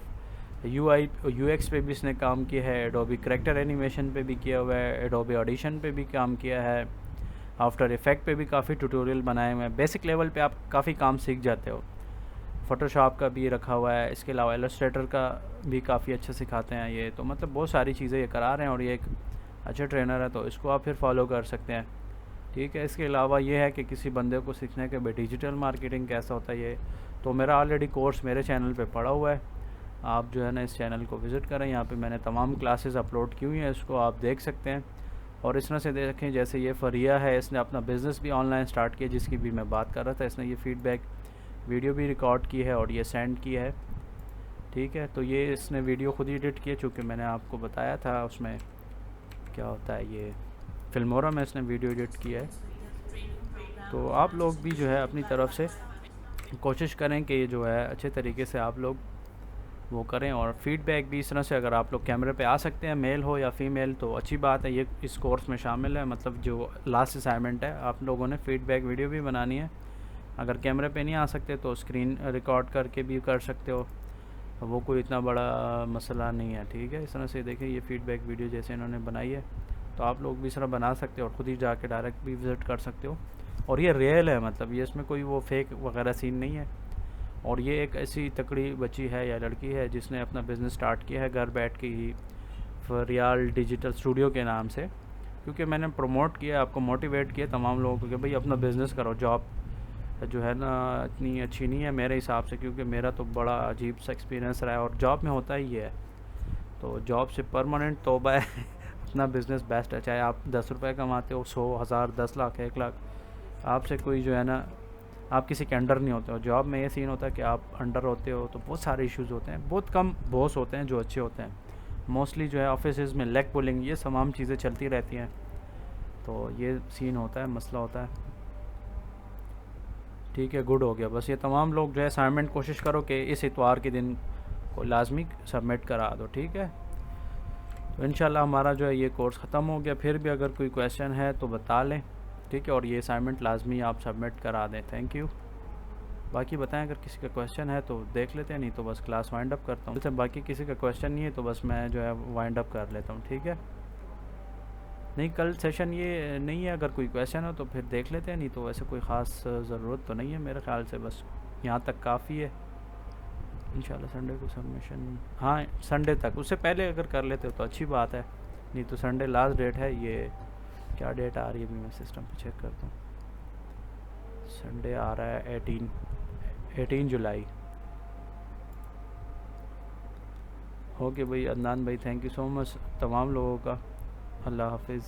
UI UX पे भी इसने काम किया है, एडोबी करैक्टर एनिमेशन पे भी किया हुआ है, एडोबी ऑडिशन पे भी काम किया है, आफ्टर इफ़ेक्ट पे भी काफ़ी ट्यूटोरियल बनाए हुए हैं। बेसिक लेवल पे आप काफ़ी काम सीख जाते हो। फ़ोटोशॉप का भी रखा हुआ है, इसके अलावा इलस्ट्रेटर का भी काफ़ी अच्छा सिखाते हैं ये। तो मतलब बहुत सारी चीज़ें ये करा रहे हैं और ये एक अच्छा ट्रेनर है, तो इसको आप फिर फॉलो कर सकते हैं। ठीक है, इसके अलावा ये है कि किसी बंदे को सीखने के भाई डिजिटल मार्केटिंग कैसा होता है ये, तो मेरा ऑलरेडी कोर्स मेरे चैनल पे पड़ा हुआ है। आप जो है ना इस चैनल को विज़िट करें, यहाँ पे मैंने तमाम क्लासेस अपलोड की हुई हैं, इसको आप देख सकते हैं। और इस तरह से देखें, जैसे ये फरिया है, इसने अपना बिज़नेस भी ऑनलाइन स्टार्ट किया जिसकी भी मैं बात कर रहा था। इसने ये फ़ीडबैक वीडियो भी रिकॉर्ड की है और ये सेंड की है। ठीक है, तो ये इसने वीडियो खुद ही एडिट किया, चूँकि मैंने आपको बताया था उसमें क्या होता है, ये फिल्मोरा में इसने वीडियो एडिट किया है। तो आप लोग भी जो है अपनी तरफ से कोशिश करें कि ये जो है अच्छे तरीके से आप लोग वो करें। और फीडबैक भी इस तरह से, अगर आप लोग कैमरे पे आ सकते हैं, मेल हो या फीमेल, तो अच्छी बात है, ये इस कोर्स में शामिल है। मतलब जो लास्ट असाइनमेंट है, आप लोगों ने फ़ीडबैक वीडियो भी बनानी है। अगर कैमरे पे नहीं आ सकते तो स्क्रीन रिकॉर्ड करके भी कर सकते हो, वो कोई इतना बड़ा मसला नहीं है। ठीक है, इस तरह से देखें, ये फ़ीडबैक वीडियो जैसे इन्होंने बनाई है तो आप लोग भी इस तरह बना सकते हो और ख़ुद ही जाके डायरेक्ट भी विज़िट कर सकते हो। और ये रियल है, मतलब ये इसमें कोई वो फेक वगैरह सीन नहीं है। और ये एक ऐसी तकड़ी बच्ची है या लड़की है जिसने अपना बिज़नेस स्टार्ट किया है घर बैठ के ही, फरियाल डिजिटल स्टूडियो के नाम से। क्योंकि मैंने प्रमोट किया, आपको मोटिवेट किया तमाम लोगों को कि भाई अपना बिज़नेस करो। जॉब जो है ना इतनी अच्छी नहीं है मेरे हिसाब से, क्योंकि मेरा तो बड़ा अजीब सा एक्सपीरियंस रहा है और जॉब में होता ही है। तो जॉब से परमानेंट तौबा है अपना बिज़नेस बेस्ट है। चाहे आप 10 रुपये कमाते हो, 100, 1000, 10 लाख, 1 लाख, आपसे कोई जो है ना, आप किसी के अंडर नहीं होते हो। जॉब में ये सीन होता है कि आप अंडर होते हो तो बहुत सारे इश्यूज़ होते हैं। बहुत कम बॉस होते हैं जो अच्छे होते हैं, मोस्टली जो है ऑफिस में लेग पुलिंग, ये तमाम चीज़ें चलती रहती हैं। तो ये सीन होता है, मसला होता है। ठीक है, गुड हो गया। बस ये तमाम लोग जो है असाइनमेंट कोशिश करो कि इस इतवार के दिन को लाजमी सबमिट करा दो। ठीक है, तो इंशाल्लाह हमारा जो है ये कोर्स ख़त्म हो गया। फिर भी अगर कोई क्वेश्चन है तो बता लें। ठीक है, और ये असाइनमेंट लाजमी आप सबमिट करा दें। Thank you. बाकी बताएं अगर किसी का क्वेश्चन है तो देख लेते हैं, नहीं तो बस क्लास वाइंड अप करता हूँ। बाकी किसी का क्वेश्चन नहीं है तो बस मैं जो है वाइंड अप कर लेता हूँ। ठीक है, नहीं कल सेशन ये नहीं है, अगर कोई क्वेश्चन हो तो फिर देख लेते हैं, नहीं तो वैसे कोई ख़ास ज़रूरत तो नहीं है मेरे ख़्याल से, बस यहाँ तक काफ़ी है। इंशाल्लाह संडे को सबमिशन, हाँ संडे तक, उससे पहले अगर कर लेते हो तो अच्छी बात है, नहीं तो संडे लास्ट डेट है। ये क्या डेट आ रही है अभी मैं सिस्टम पे चेक करता हूँ। संडे आ रहा है 18 जुलाई। ओके भाई अदनान भाई, थैंक यू सो मच तमाम लोगों का। अल्लाह हाफिज़।